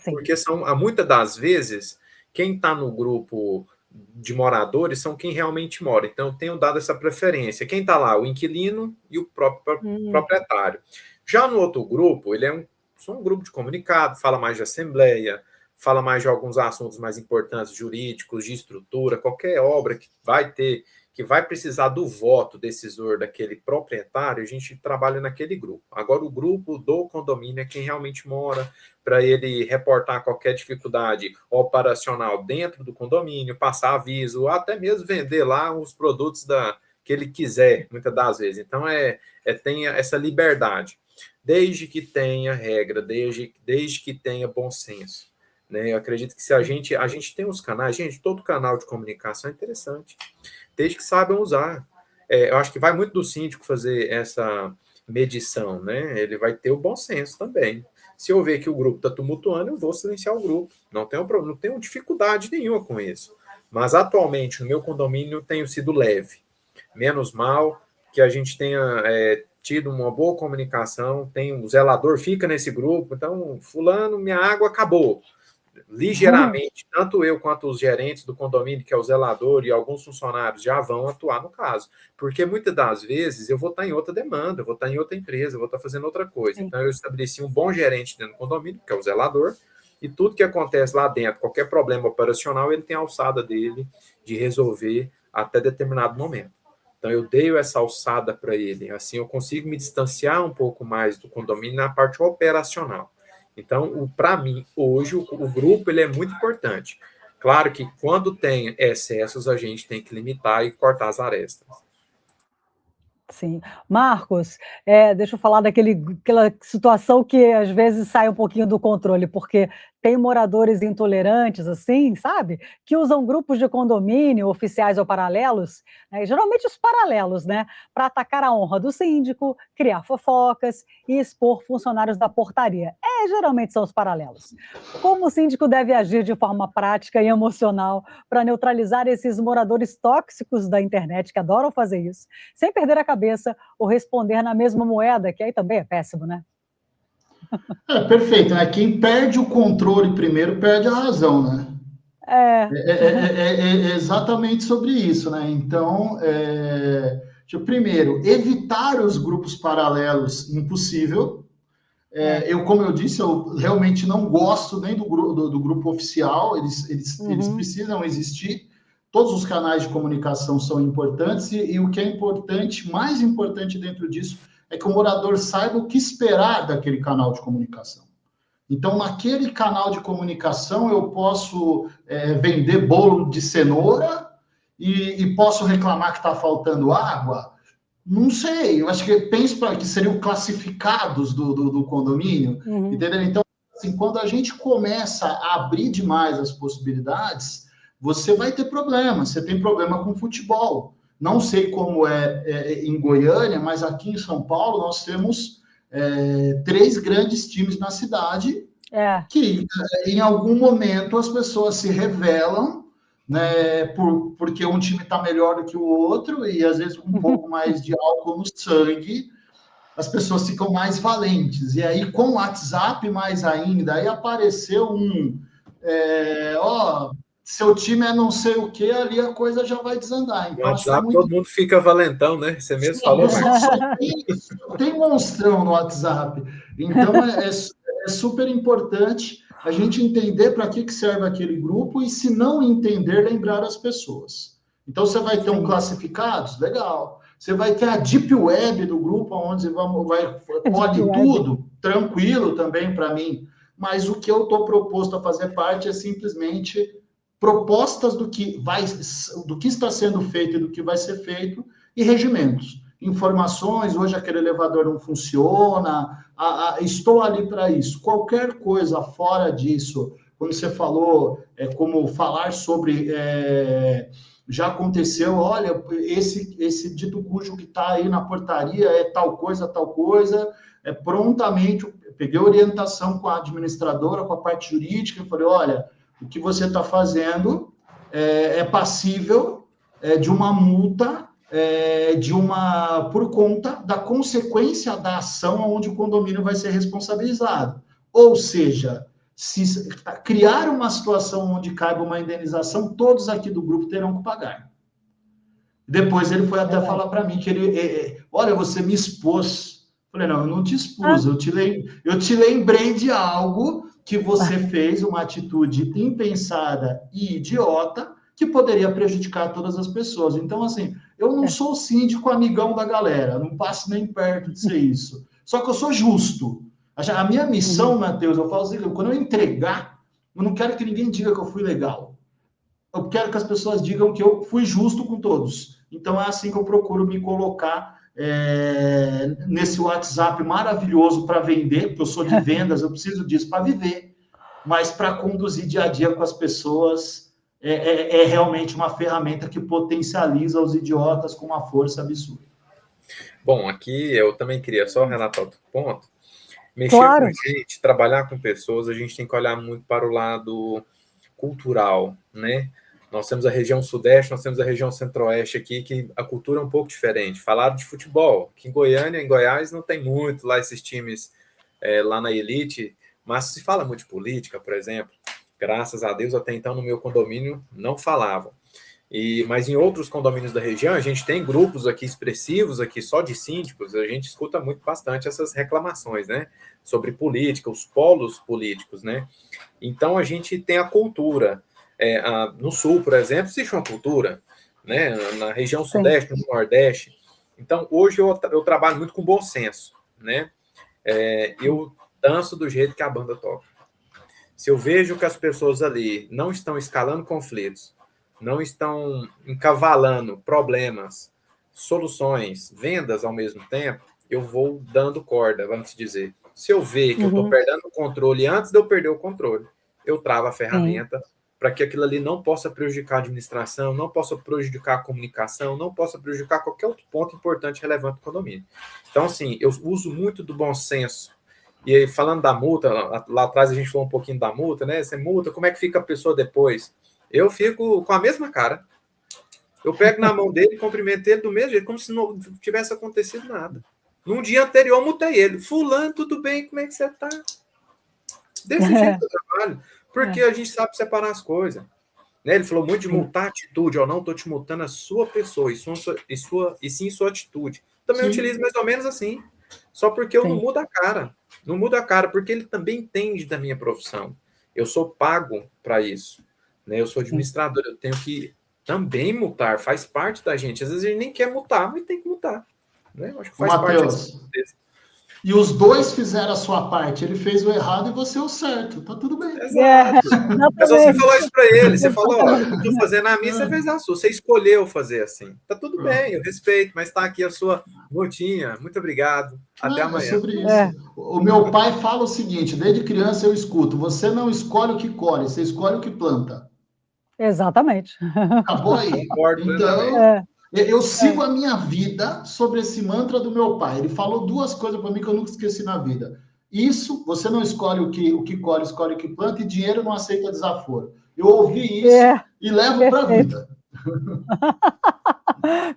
Porque muitas das vezes, quem está no grupo de moradores são quem realmente mora. Então, eu tenho dado essa preferência. Quem está lá? O inquilino e o próprio proprietário. Já no outro grupo, ele é só um grupo de comunicado, fala mais de assembleia, fala mais de alguns assuntos mais importantes, jurídicos, de estrutura, qualquer obra que vai ter que vai precisar do voto decisor daquele proprietário, a gente trabalha naquele grupo. Agora, o grupo do condomínio é quem realmente mora, para ele reportar qualquer dificuldade operacional dentro do condomínio, passar aviso, ou até mesmo vender lá os produtos que ele quiser, muitas das vezes. Então, tenha essa liberdade, desde que tenha regra, desde que tenha bom senso. Né? Eu acredito que se a gente tem os canais, gente, todo canal de comunicação é interessante, desde que saibam usar. Eu acho que vai muito do síndico fazer essa medição, né? Ele vai ter o bom senso também. Se eu ver que o grupo está tumultuando, eu vou silenciar o grupo. Não tenho dificuldade nenhuma com isso. Mas, atualmente, no meu condomínio, tenho sido leve. Menos mal, que a gente tenha tido uma boa comunicação, o zelador fica nesse grupo, então, fulano, minha água acabou. Ligeiramente, tanto eu quanto os gerentes do condomínio, que é o zelador, e alguns funcionários já vão atuar no caso, porque muitas das vezes eu vou estar em outra demanda, eu vou estar em outra empresa, eu vou estar fazendo outra coisa. Então, eu estabeleci um bom gerente dentro do condomínio, que é o zelador, e tudo que acontece lá dentro, qualquer problema operacional, ele tem a alçada dele de resolver até determinado momento. Então, eu dei essa alçada para ele, assim eu consigo me distanciar um pouco mais do condomínio na parte operacional. Então, para mim, hoje, o grupo ele é muito importante. Claro que quando tem excessos, a gente tem que limitar e cortar as arestas. Sim. Marcos, deixa eu falar daquela situação que às vezes sai um pouquinho do controle, porque tem moradores intolerantes, assim, sabe? Que usam grupos de condomínio, oficiais ou paralelos, né, geralmente os paralelos, né? Para atacar a honra do síndico, criar fofocas e expor funcionários da portaria. Geralmente são os paralelos. Como o síndico deve agir de forma prática e emocional para neutralizar esses moradores tóxicos da internet que adoram fazer isso, sem perder a cabeça ou responder na mesma moeda, que aí também é péssimo, né? Perfeito, né? Quem perde o controle primeiro perde a razão, né? É exatamente sobre isso, né? Então, primeiro, evitar os grupos paralelos, impossível. Como eu disse, eu realmente não gosto nem do grupo oficial, eles precisam existir. Todos os canais de comunicação são importantes e o que é importante, mais importante dentro disso, é que o morador saiba o que esperar daquele canal de comunicação. Então, naquele canal de comunicação, eu posso vender bolo de cenoura e posso reclamar que está faltando água? Não sei, eu acho que penso que seriam classificados do condomínio, entendeu? Então, assim, quando a gente começa a abrir demais as possibilidades, você vai ter problema. Você tem problema com futebol. Não sei como é em Goiânia, mas aqui em São Paulo nós temos 3 grandes times na cidade que, em algum momento, as pessoas se revelam, né, porque um time está melhor do que o outro e, às vezes, com um pouco mais de álcool no sangue, as pessoas ficam mais valentes. E aí, com o WhatsApp mais ainda, aí apareceu seu time é não sei o que, ali a coisa já vai desandar. Então, no WhatsApp todo mundo fica valentão, né? Você mesmo falou. Só tem monstrão no WhatsApp. Então, é super importante a gente entender para que serve aquele grupo e, se não entender, lembrar as pessoas. Então, você vai ter classificados? Legal. Você vai ter a Deep Web do grupo, onde pode tudo, tranquilo também para mim. Mas o que eu estou proposto a fazer parte é simplesmente propostas do que está sendo feito e do que vai ser feito e regimentos. Informações, hoje aquele elevador não funciona, estou ali para isso. Qualquer coisa fora disso, quando você falou, como falar sobre, já aconteceu, olha, esse dito cujo que está aí na portaria é tal coisa, prontamente, eu peguei orientação com a administradora, com a parte jurídica, e falei, olha, o que você está fazendo é passível de uma multa, por conta da consequência da ação onde o condomínio vai ser responsabilizado. Ou seja, se criar uma situação onde caiba uma indenização, todos aqui do grupo terão que pagar. Depois ele foi até falar para mim que olha, você me expôs. Falei, não, eu não te expus, eu te lembrei de algo que você fez, uma atitude impensada e idiota, que poderia prejudicar todas as pessoas. Então, assim, Eu não sou síndico amigão da galera, não passo nem perto de ser isso. Só que eu sou justo. A minha missão, Matheus, eu falo assim, quando eu entregar, eu não quero que ninguém diga que eu fui legal. Eu quero que as pessoas digam que eu fui justo com todos. Então, é assim que eu procuro me colocar nesse WhatsApp maravilhoso para vender, porque eu sou de vendas, eu preciso disso para viver. Mas para conduzir dia a dia com as pessoas, é realmente uma ferramenta que potencializa os idiotas com uma força absurda. Bom, aqui eu também queria só relatar outro ponto. Mexer Claro. com gente, trabalhar com pessoas, a gente tem que olhar muito para o lado cultural, né? Nós temos a região sudeste, nós temos a região centro-oeste aqui, que a cultura é um pouco diferente. Falaram de futebol, aqui em Goiânia, em Goiás, não tem muito lá esses times lá na elite, mas se fala muito de política, por exemplo, graças a Deus, até então no meu condomínio não falavam. Mas em outros condomínios da região, a gente tem grupos aqui expressivos, aqui só de síndicos, a gente escuta bastante essas reclamações, né? Sobre política, os polos políticos, né? Então, a gente tem a cultura. No sul, por exemplo, existe uma cultura, né? Na região sudeste, no nordeste. Então, hoje eu trabalho muito com bom senso, né? Eu danço do jeito que a banda toca. Se eu vejo que as pessoas ali não estão escalando conflitos, não estão encavalando problemas, soluções, vendas ao mesmo tempo, eu vou dando corda, vamos dizer. Se eu ver que eu estou perdendo o controle antes de eu perder o controle, eu travo a ferramenta para que aquilo ali não possa prejudicar a administração, não possa prejudicar a comunicação, não possa prejudicar qualquer outro ponto importante e relevante do condomínio. Então, assim, eu uso muito do bom senso. E aí, falando da multa, lá atrás a gente falou um pouquinho da multa, né? Você multa, como é que fica a pessoa depois? Eu fico com a mesma cara. Eu pego na mão dele, cumprimento ele do mesmo jeito, como se não tivesse acontecido nada. Num dia anterior, eu multei ele. Fulano, tudo bem? Como é que você tá? Desse jeito eu trabalho. Porque a gente sabe separar as coisas. Né? Ele falou muito de multar a atitude. Eu não estou te multando a sua pessoa, e sim sua atitude. Também utilizo mais ou menos assim. Só porque eu não mudo a cara. Não mudo a cara, porque ele também entende da minha profissão. Eu sou pago para isso. Né? Eu sou administrador, eu tenho que também multar, faz parte da gente. Às vezes a gente nem quer multar, mas tem que multar. Né? Eu acho que faz Matheus, parte. E os dois fizeram a sua parte. Ele fez o errado e você o certo. Tá tudo bem. Exato. Mas você falou isso para ele. Você falou, ó, eu estou fazendo a minha, você fez a sua. Você escolheu fazer assim. Tá tudo bem, eu respeito, mas está aqui a sua multinha. Muito obrigado. Até amanhã. É sobre isso. O meu pai fala o seguinte, desde criança eu escuto, você não escolhe o que colhe, você escolhe o que planta. Exatamente. Acabou aí. Então, eu sigo a minha vida sobre esse mantra do meu pai. Ele falou duas coisas para mim que eu nunca esqueci na vida. Isso, você não escolhe o que colhe, escolhe o que planta, e dinheiro não aceita desaforo. Eu ouvi isso e levo para a vida.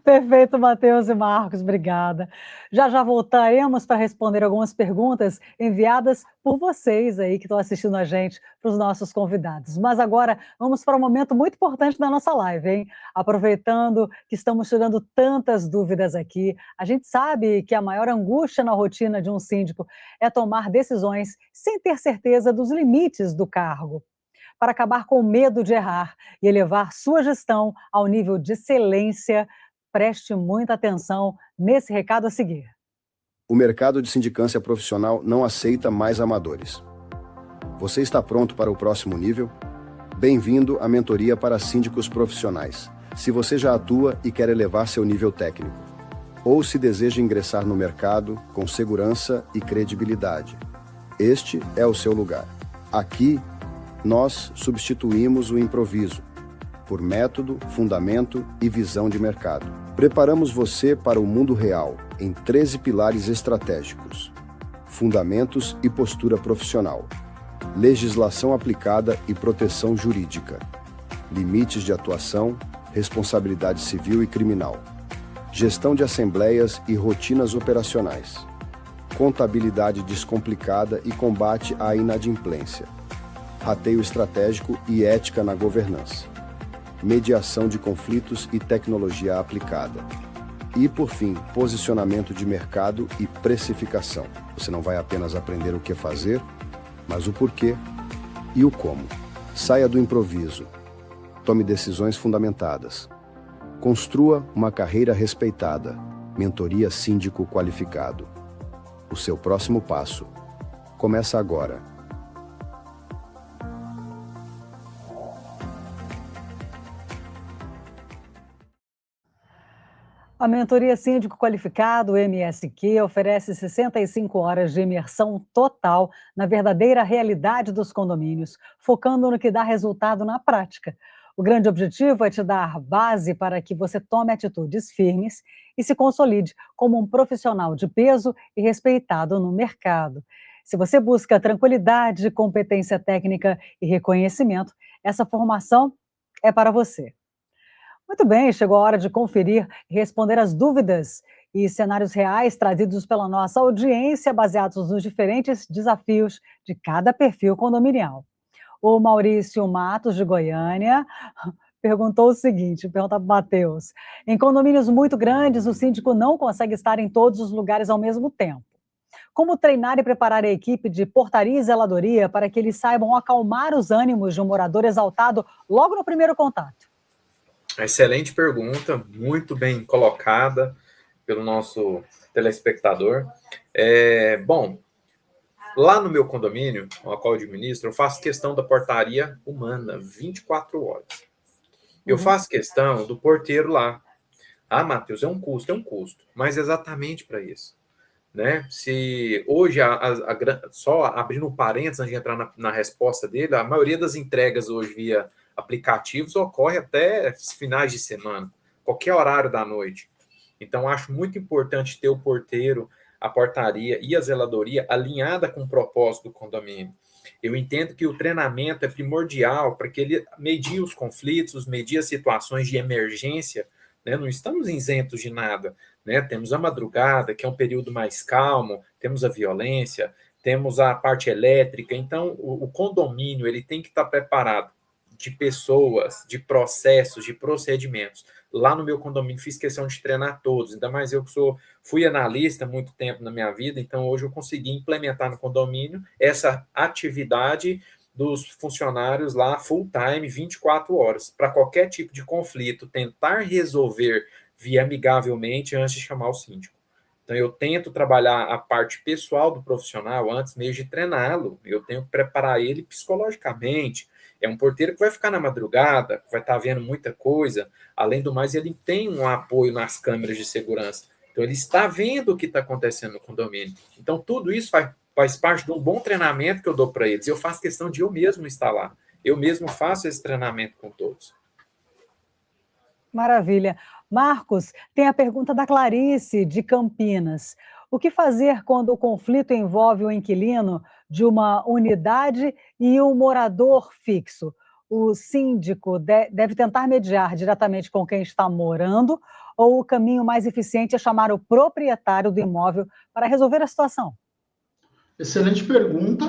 Perfeito, Matheus e Marcos, obrigada. Já voltaremos para responder algumas perguntas enviadas por vocês aí que estão assistindo a gente, para os nossos convidados. Mas agora vamos para um momento muito importante da nossa live, hein? Aproveitando que estamos tirando tantas dúvidas aqui, a gente sabe que a maior angústia na rotina de um síndico é tomar decisões sem ter certeza dos limites do cargo. Para acabar com o medo de errar e elevar sua gestão ao nível de excelência, preste muita atenção nesse recado a seguir. O mercado de sindicância profissional não aceita mais amadores. Você está pronto para o próximo nível? Bem-vindo à mentoria para síndicos profissionais. Se você já atua e quer elevar seu nível técnico, ou se deseja ingressar no mercado com segurança e credibilidade, este é o seu lugar. Aqui, nós substituímos o improviso por método, fundamento e visão de mercado. Preparamos você para o mundo real em 13 pilares estratégicos: fundamentos e postura profissional, legislação aplicada e proteção jurídica, limites de atuação, responsabilidade civil e criminal, gestão de assembleias e rotinas operacionais, contabilidade descomplicada e combate à inadimplência, rateio estratégico e ética na governança, mediação de conflitos e tecnologia aplicada. E, por fim, posicionamento de mercado e precificação. Você não vai apenas aprender o que fazer, mas o porquê e o como. Saia do improviso. Tome decisões fundamentadas. Construa uma carreira respeitada. Mentoria Síndico Qualificado. O seu próximo passo começa agora. A Mentoria Síndico Qualificado, MSQ, oferece 65 horas de imersão total na verdadeira realidade dos condomínios, focando no que dá resultado na prática. O grande objetivo é te dar base para que você tome atitudes firmes e se consolide como um profissional de peso e respeitado no mercado. Se você busca tranquilidade, competência técnica e reconhecimento, essa formação é para você. Muito bem, chegou a hora de conferir e responder as dúvidas e cenários reais trazidos pela nossa audiência, baseados nos diferentes desafios de cada perfil condominial. O Maurício Matos, de Goiânia, perguntou o seguinte, pergunta para o Matheus: em condomínios muito grandes, o síndico não consegue estar em todos os lugares ao mesmo tempo. Como treinar e preparar a equipe de portaria e zeladoria para que eles saibam acalmar os ânimos de um morador exaltado logo no primeiro contato? Excelente pergunta, muito bem colocada pelo nosso telespectador. Bom, lá no meu condomínio, ao qual eu administro, eu faço questão da portaria humana, 24 horas. Eu faço questão do porteiro lá. Ah, Matheus, é um custo, mas exatamente para isso. Né? Se hoje, só abrindo um parênteses antes de entrar na resposta dele, a maioria das entregas hoje via aplicativos ocorre até finais de semana, qualquer horário da noite. Então, acho muito importante ter o porteiro, a portaria e a zeladoria alinhada com o propósito do condomínio. Eu entendo que o treinamento é primordial para que ele medie os conflitos, medie as situações de emergência, né? Não estamos isentos de nada, né? Temos a madrugada, que é um período mais calmo, temos a violência, temos a parte elétrica. Então, o condomínio ele tem que estar preparado de pessoas, de processos, de procedimentos. Lá no meu condomínio fiz questão de treinar todos, ainda mais eu que fui analista há muito tempo na minha vida, então hoje eu consegui implementar no condomínio essa atividade dos funcionários lá full time, 24 horas, para qualquer tipo de conflito, tentar resolver via amigavelmente antes de chamar o síndico. Então eu tento trabalhar a parte pessoal do profissional antes mesmo de treiná-lo, eu tenho que preparar ele psicologicamente. É um porteiro que vai ficar na madrugada, que vai estar vendo muita coisa. Além do mais, ele tem um apoio nas câmeras de segurança. Então, ele está vendo o que está acontecendo no condomínio. Então, tudo isso faz parte de um bom treinamento que eu dou para eles. Eu faço questão de eu mesmo estar lá. Eu mesmo faço esse treinamento com todos. Maravilha. Marcos, tem a pergunta da Clarice, de Campinas. O que fazer quando o conflito envolve o inquilino de uma unidade e um morador fixo? O síndico deve tentar mediar diretamente com quem está morando, ou o caminho mais eficiente é chamar o proprietário do imóvel para resolver a situação? Excelente pergunta.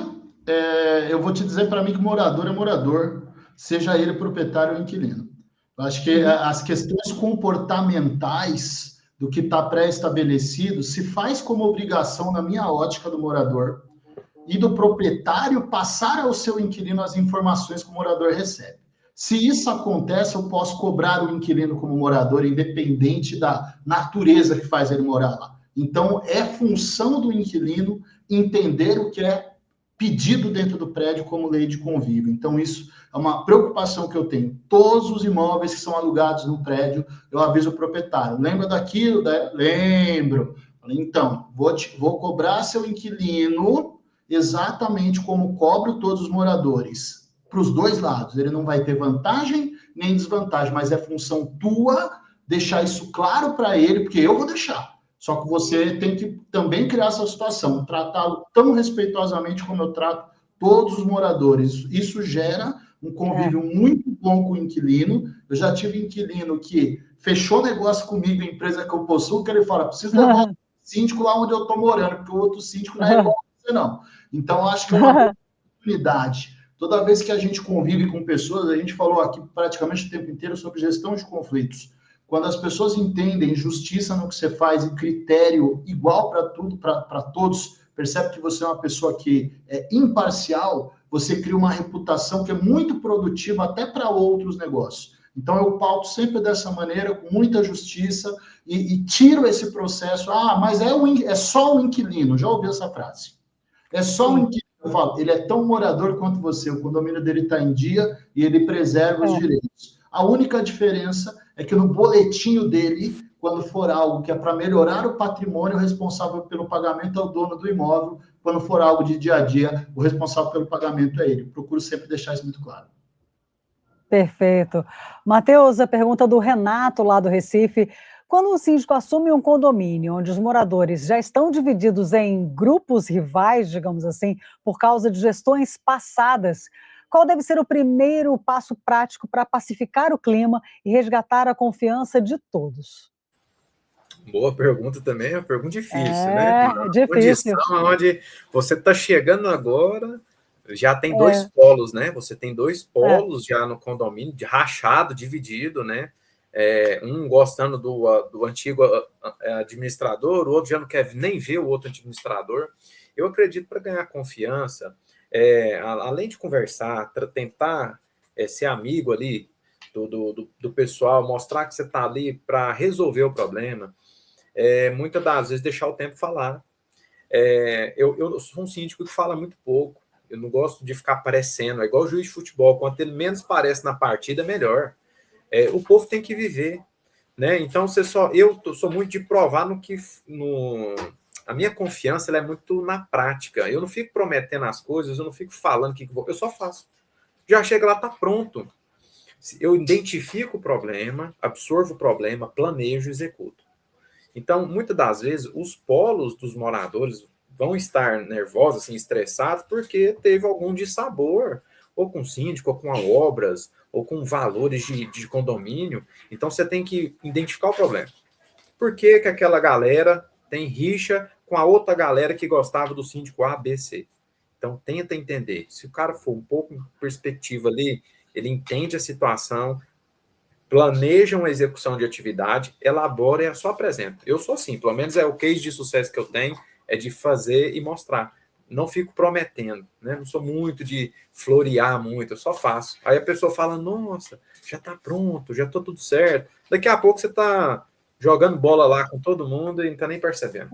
Eu vou te dizer, para mim, que morador é morador, seja ele proprietário ou inquilino. Eu acho que as questões comportamentais do que está pré-estabelecido se faz como obrigação, na minha ótica, do morador e do proprietário passar ao seu inquilino as informações que o morador recebe. Se isso acontece, eu posso cobrar o inquilino como morador, independente da natureza que faz ele morar lá. Então, é função do inquilino entender o que é pedido dentro do prédio como lei de convívio. Então, isso é uma preocupação que eu tenho. Todos os imóveis que são alugados no prédio, eu aviso o proprietário. Lembra daquilo? Lembro. Então, vou cobrar seu inquilino exatamente como cobro todos os moradores, para os dois lados. Ele não vai ter vantagem nem desvantagem, mas é função tua deixar isso claro para ele, porque eu vou deixar. Só que você tem que também criar essa situação, tratá-lo tão respeitosamente como eu trato todos os moradores. Isso gera um convívio muito bom com o inquilino. Eu já tive inquilino que fechou negócio comigo, a empresa que eu possuo, que ele fala, preciso levar o síndico lá onde eu estou morando, porque o outro síndico não é igual a você, não. Então, acho que é uma oportunidade. Toda vez que a gente convive com pessoas, a gente falou aqui praticamente o tempo inteiro sobre gestão de conflitos. Quando as pessoas entendem justiça no que você faz e critério igual para tudo, para todos, percebe que você é uma pessoa que é imparcial, você cria uma reputação que é muito produtiva até para outros negócios. Então, eu pauto sempre dessa maneira, com muita justiça, e tiro esse processo. Mas é só o inquilino. Já ouvi essa frase. É só o inquilino. Eu falo, ele é tão morador quanto você. O condomínio dele está em dia e ele preserva os direitos. A única diferença é que no boletinho dele, quando for algo que é para melhorar o patrimônio, o responsável pelo pagamento é o dono do imóvel. Quando for algo de dia a dia, o responsável pelo pagamento é ele. Procuro sempre deixar isso muito claro. Perfeito. Matheus, a pergunta do Renato, lá do Recife. Quando o síndico assume um condomínio onde os moradores já estão divididos em grupos rivais, digamos assim, por causa de gestões passadas, qual deve ser o primeiro passo prático para pacificar o clima e resgatar a confiança de todos? Boa pergunta também, é uma pergunta difícil, né? Uma Difícil. condição onde você está chegando agora, já tem dois polos, né? Você tem dois polos já no condomínio, rachado, dividido, né? Um gostando do antigo administrador, o outro já não quer nem ver o outro administrador. Eu acredito para ganhar confiança, além de conversar, tentar ser amigo ali do pessoal, mostrar que você está ali para resolver o problema, muitas das vezes deixar o tempo falar. Eu sou um síndico que fala muito pouco, eu não gosto de ficar aparecendo, é igual o juiz de futebol, quanto ele menos aparece na partida, melhor. O povo tem que viver, né? Então, eu sou muito de provar a minha confiança ela é muito na prática. Eu não fico prometendo as coisas, eu não fico falando eu só faço. Já chega lá, tá pronto. Eu identifico o problema, absorvo o problema, planejo e executo. Então, muitas das vezes, os polos dos moradores vão estar nervosos, assim, estressados, porque teve algum dissabor, ou com síndico, ou com obras, ou com valores de condomínio. Então, você tem que identificar o problema. Por que aquela galera tem rixa com a outra galera que gostava do síndico A, B, C? Então, tenta entender. Se o cara for um pouco em perspectiva ali, ele entende a situação, planeja uma execução de atividade, elabora e só apresenta. Eu sou assim, pelo menos é o case de sucesso que eu tenho, é de fazer e mostrar. Não fico prometendo, né? Não sou muito de florear muito, eu só faço. Aí a pessoa fala, nossa, já está pronto, já está tudo certo. Daqui a pouco você está jogando bola lá com todo mundo e não está nem percebendo.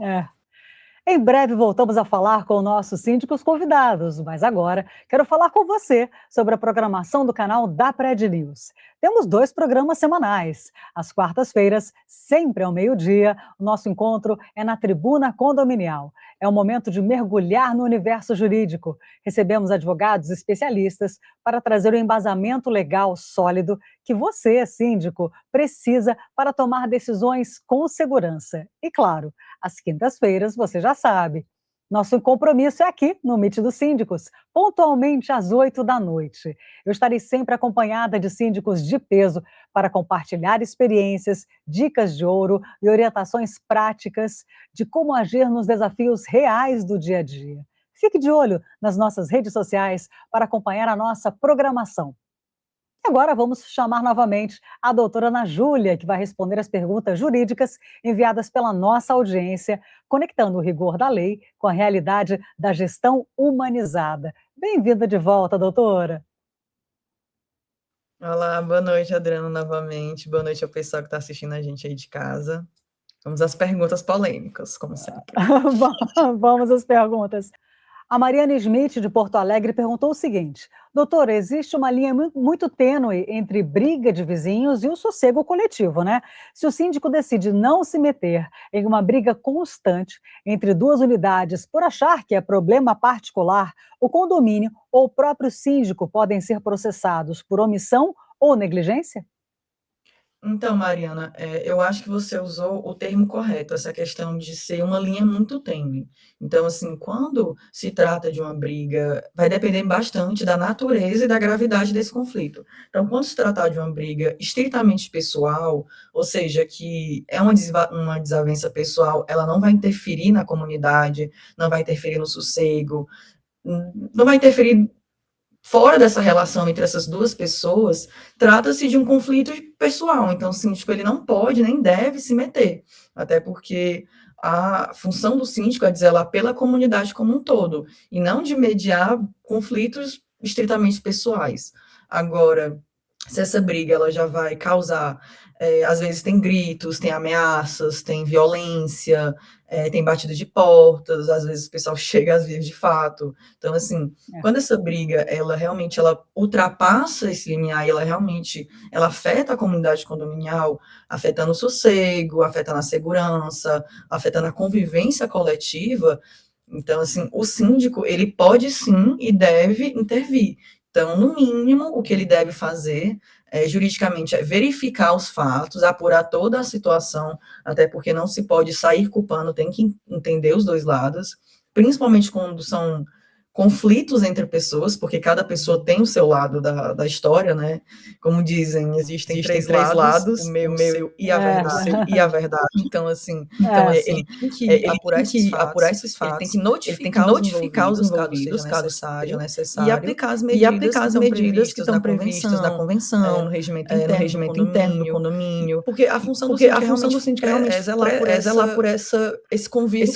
Em breve voltamos a falar com nossos síndicos convidados, mas agora quero falar com você sobre a programação do canal da Pred News. Temos 2 programas semanais. Às quartas-feiras, sempre ao meio-dia, o nosso encontro é na Tribuna Condominial. É um momento de mergulhar no universo jurídico. Recebemos advogados especialistas para trazer o embasamento legal sólido que você, síndico, precisa para tomar decisões com segurança. E claro, às quintas-feiras, você já sabe, nosso compromisso é aqui, no Meet dos Síndicos, pontualmente às 20h. Eu estarei sempre acompanhada de síndicos de peso para compartilhar experiências, dicas de ouro e orientações práticas de como agir nos desafios reais do dia a dia. Fique de olho nas nossas redes sociais para acompanhar a nossa programação. Agora vamos chamar novamente a doutora Ana Júlia, que vai responder as perguntas jurídicas enviadas pela nossa audiência, conectando o rigor da lei com a realidade da gestão humanizada. Bem-vinda de volta, doutora. Olá, boa noite, Adriana, novamente. Boa noite ao pessoal que está assistindo a gente aí de casa. Vamos às perguntas polêmicas, como sempre. Vamos às perguntas. A Mariana Smith, de Porto Alegre, perguntou o seguinte: doutora, existe uma linha muito tênue entre briga de vizinhos e o sossego coletivo, né? Se o síndico decide não se meter em uma briga constante entre 2 unidades por achar que é problema particular, o condomínio ou o próprio síndico podem ser processados por omissão ou negligência? Então, Mariana, eu acho que você usou o termo correto, essa questão de ser uma linha muito tênue. Então, assim, quando se trata de uma briga, vai depender bastante da natureza e da gravidade desse conflito. Então, quando se tratar de uma briga estritamente pessoal, ou seja, que é uma desavença pessoal, ela não vai interferir na comunidade, não vai interferir no sossego, não vai interferir fora dessa relação entre essas 2 pessoas, trata-se de um conflito pessoal. Então, o síndico ele não pode nem deve se meter, até porque a função do síndico é zelar pela comunidade como um todo, e não de mediar conflitos estritamente pessoais. Agora, se essa briga ela já vai causar, às vezes tem gritos, tem ameaças, tem violência, tem batida de portas, às vezes o pessoal chega às vias de fato. Então, assim, quando essa briga, ela realmente ela ultrapassa esse limiar e ela afeta a comunidade condominial, afetando o sossego, afetando a segurança, afetando a convivência coletiva, então, assim, o síndico, ele pode sim e deve intervir. Então, no mínimo, o que ele deve fazer juridicamente é verificar os fatos, apurar toda a situação, até porque não se pode sair culpando, tem que entender os dois lados, principalmente quando são conflitos entre pessoas, porque cada pessoa tem o seu lado da história, né? Como dizem, existem três lados, o meu e a verdade. Então, assim, ele tem que apurar esses fatos, ele tem que notificar os envolvidos, caso seja necessário, e aplicar as medidas que estão previstas na convenção, no regimento interno do condomínio, porque a função do síndico realmente é zelar por esse convívio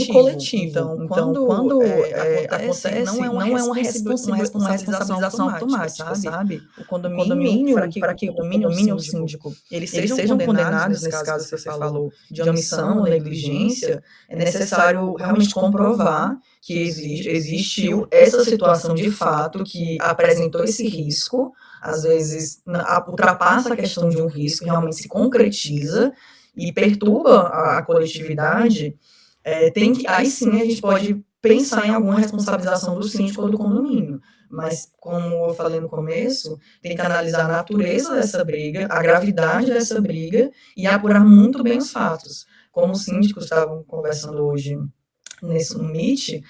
coletivo. Então, quando acontece, não é uma responsabilização automática, sabe? O condomínio, para que o condomínio ou o síndico, eles sejam condenados, nesse caso que você falou, de omissão ou negligência, é necessário realmente comprovar que existiu essa situação de fato, que apresentou esse risco, às vezes ultrapassa a questão de um risco, realmente se concretiza e perturba a coletividade, aí sim a gente pode pensar em alguma responsabilização do síndico ou do condomínio. Mas, como eu falei no começo, tem que analisar a natureza dessa briga, a gravidade dessa briga e apurar muito bem os fatos. Como os síndicos estavam conversando hoje no Meet,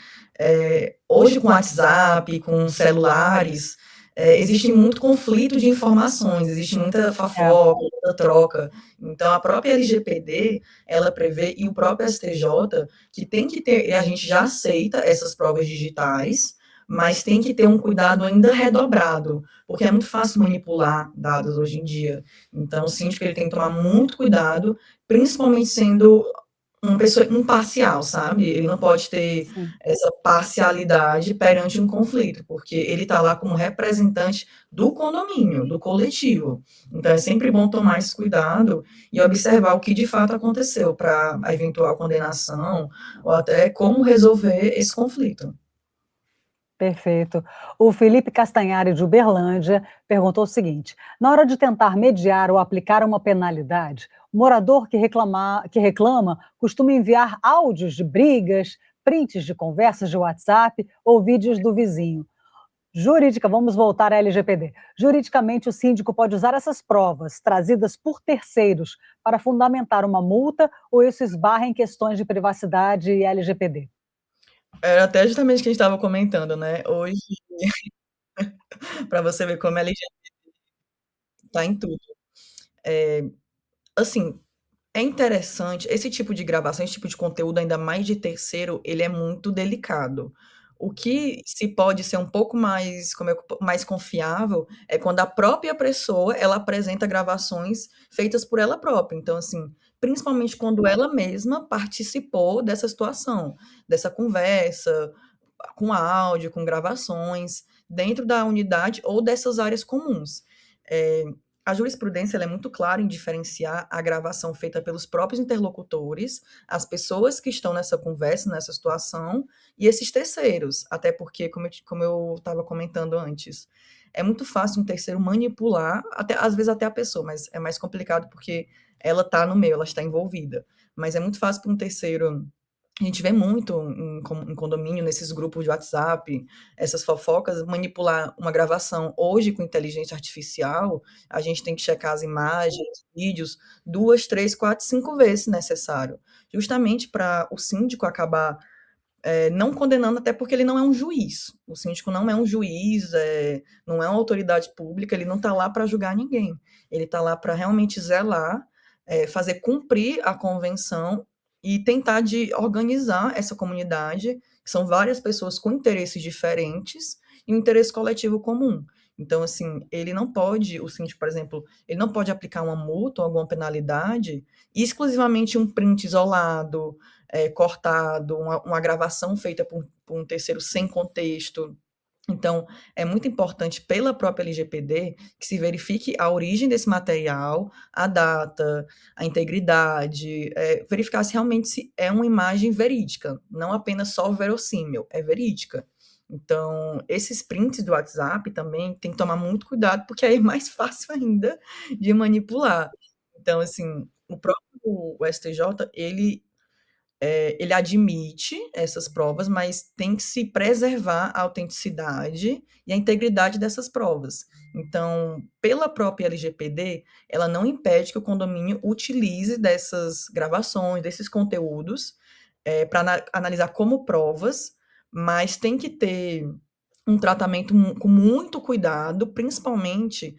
hoje com WhatsApp, com celulares, existe muito conflito de informações, existe muita fofoca, muita troca. Então, a própria LGPD, ela prevê, e o próprio STJ, que tem que ter, e a gente já aceita essas provas digitais, mas tem que ter um cuidado ainda redobrado, porque é muito fácil manipular dados hoje em dia. Então, o síndico ele tem que tomar muito cuidado, principalmente sendo uma pessoa imparcial, sabe? Ele não pode ter essa parcialidade perante um conflito, porque ele está lá como representante do condomínio, do coletivo. Então, é sempre bom tomar esse cuidado e observar o que de fato aconteceu para a eventual condenação ou até como resolver esse conflito. Perfeito. O Felipe Castanhari, de Uberlândia, perguntou o seguinte: na hora de tentar mediar ou aplicar uma penalidade, o morador que reclama costuma enviar áudios de brigas, prints de conversas de WhatsApp ou vídeos do vizinho. Vamos voltar à LGPD. Juridicamente, o síndico pode usar essas provas trazidas por terceiros para fundamentar uma multa ou isso esbarra em questões de privacidade e LGPD? Era até justamente o que a gente estava comentando, né? Hoje, para você ver como a LGPD está em tudo. Assim, é interessante, esse tipo de gravação, esse tipo de conteúdo, ainda mais de terceiro, ele é muito delicado. O que se pode ser um pouco mais confiável é quando a própria pessoa ela apresenta gravações feitas por ela própria. Então, assim, principalmente quando ela mesma participou dessa situação, dessa conversa, com áudio, com gravações, dentro da unidade ou dessas áreas comuns. A jurisprudência ela é muito clara em diferenciar a gravação feita pelos próprios interlocutores, as pessoas que estão nessa conversa, nessa situação, e esses terceiros. Até porque, como eu estava comentando antes, é muito fácil um terceiro manipular, às vezes até a pessoa, mas é mais complicado porque ela está no meio, ela está envolvida. Mas é muito fácil para um terceiro. A gente vê muito em condomínio, nesses grupos de WhatsApp, essas fofocas, manipular uma gravação. Hoje, com inteligência artificial, a gente tem que checar as imagens, vídeos, 2, 3, 4, 5 vezes se necessário. Justamente para o síndico acabar não condenando, até porque ele não é um juiz. O síndico não é um juiz, não é uma autoridade pública, ele não está lá para julgar ninguém. Ele está lá para realmente zelar, fazer cumprir a convenção e tentar de organizar essa comunidade, que são várias pessoas com interesses diferentes e um interesse coletivo comum. Então, assim, o síndico, por exemplo, ele não pode aplicar uma multa ou alguma penalidade exclusivamente um print isolado, cortado, uma gravação feita por um terceiro sem contexto. Então, é muito importante, pela própria LGPD, que se verifique a origem desse material, a data, a integridade, verificar se realmente se é uma imagem verídica, não apenas só verossímil, é verídica. Então, esses prints do WhatsApp também tem que tomar muito cuidado, porque aí é mais fácil ainda de manipular. Então, assim, o próprio STJ, ele admite essas provas, mas tem que se preservar a autenticidade e a integridade dessas provas. Então, pela própria LGPD, ela não impede que o condomínio utilize dessas gravações, desses conteúdos, para analisar como provas, mas tem que ter um tratamento com muito cuidado, principalmente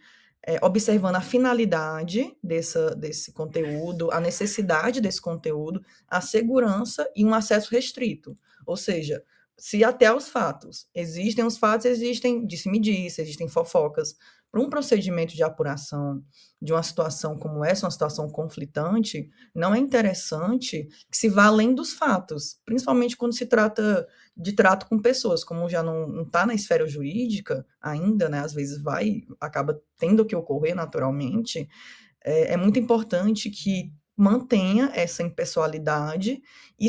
observando a finalidade desse conteúdo, a necessidade desse conteúdo, a segurança e um acesso restrito. Ou seja, se até os fatos, existem disse-me-disse, existem fofocas. Para um procedimento de apuração de uma situação como essa, uma situação conflitante, não é interessante que se vá além dos fatos, principalmente quando se trata de trato com pessoas, como já não está na esfera jurídica ainda, né, às vezes acaba tendo que ocorrer naturalmente, é muito importante que mantenha essa impessoalidade e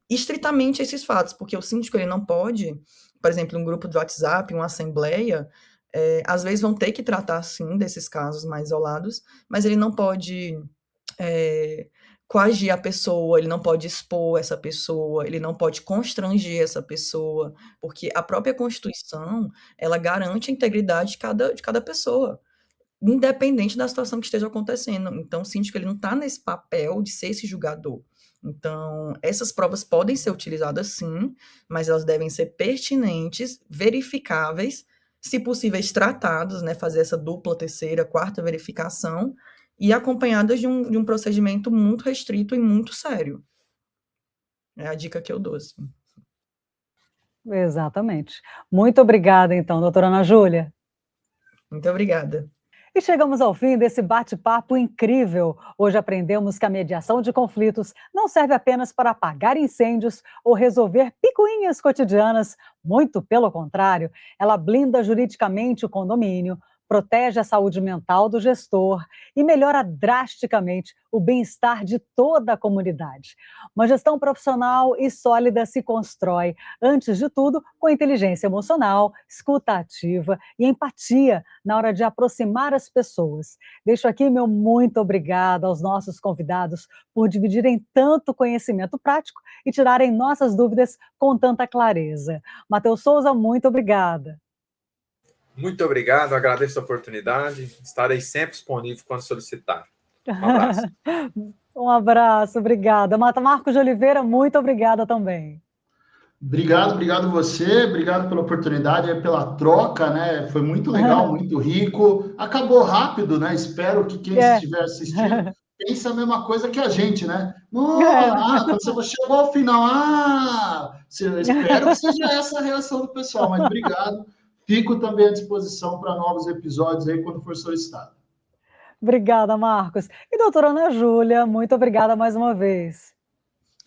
estritamente esses fatos, porque o síndico ele não pode, por exemplo, um grupo de WhatsApp, uma assembleia, às vezes vão ter que tratar, sim, desses casos mais isolados, mas ele não pode coagir a pessoa, ele não pode expor essa pessoa, ele não pode constranger essa pessoa, porque a própria Constituição, ela garante a integridade de cada pessoa, independente da situação que esteja acontecendo. Então, o síndico ele não está nesse papel de ser esse julgador. Então, essas provas podem ser utilizadas sim, mas elas devem ser pertinentes, verificáveis, se possíveis tratados, né, fazer essa dupla, terceira, quarta verificação, e acompanhadas de um procedimento muito restrito e muito sério. É a dica que eu dou, assim. Exatamente. Muito obrigada, então, doutora Ana Júlia. Muito obrigada. E chegamos ao fim desse bate-papo incrível. Hoje aprendemos que a mediação de conflitos não serve apenas para apagar incêndios ou resolver picuinhas cotidianas. Muito pelo contrário, ela blinda juridicamente o condomínio, protege a saúde mental do gestor e melhora drasticamente o bem-estar de toda a comunidade. Uma gestão profissional e sólida se constrói, antes de tudo, com inteligência emocional, escuta ativa e empatia na hora de aproximar as pessoas. Deixo aqui meu muito obrigada aos nossos convidados por dividirem tanto conhecimento prático e tirarem nossas dúvidas com tanta clareza. Matheus Souza, muito obrigada. Muito obrigado, agradeço a oportunidade. Estarei sempre disponível quando solicitar. Um abraço. Um abraço, obrigada. Marcos de Oliveira, muito obrigada também. Obrigado você, obrigado pela oportunidade, pela troca, né? Foi muito legal, muito rico. Acabou rápido, né? Espero que quem estiver assistindo pense a mesma coisa que a gente, né? Quando você chegou ao final, espero que seja essa a reação do pessoal, mas obrigado. Fico também à disposição para novos episódios aí quando for solicitado. Obrigada, Marcos. E doutora Ana Júlia, muito obrigada mais uma vez.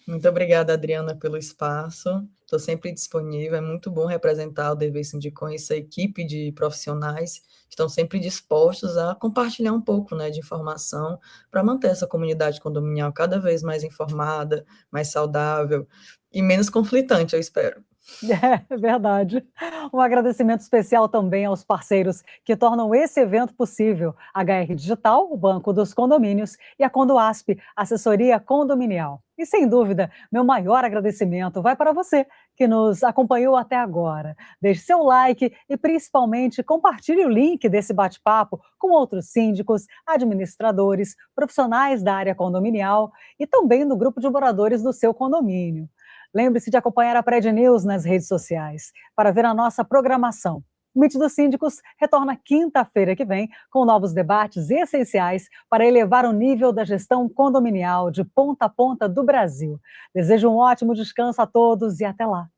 Muito obrigada, Adriana, pelo espaço. Estou sempre disponível. É muito bom representar o DV Sindicom e essa equipe de profissionais que estão sempre dispostos a compartilhar um pouco, né, de informação para manter essa comunidade condominial cada vez mais informada, mais saudável e menos conflitante, eu espero. É verdade. Um agradecimento especial também aos parceiros que tornam esse evento possível: HR Digital, o Banco dos Condomínios, e a Condoasp, Assessoria Condominial. E, sem dúvida, meu maior agradecimento vai para você que nos acompanhou até agora. Deixe seu like e, principalmente, compartilhe o link desse bate-papo com outros síndicos, administradores, profissionais da área condominial e também do grupo de moradores do seu condomínio. Lembre-se de acompanhar a Prédio News nas redes sociais para ver a nossa programação. O Meet dos Síndicos retorna quinta-feira que vem com novos debates essenciais para elevar o nível da gestão condominial de ponta a ponta do Brasil. Desejo um ótimo descanso a todos e até lá.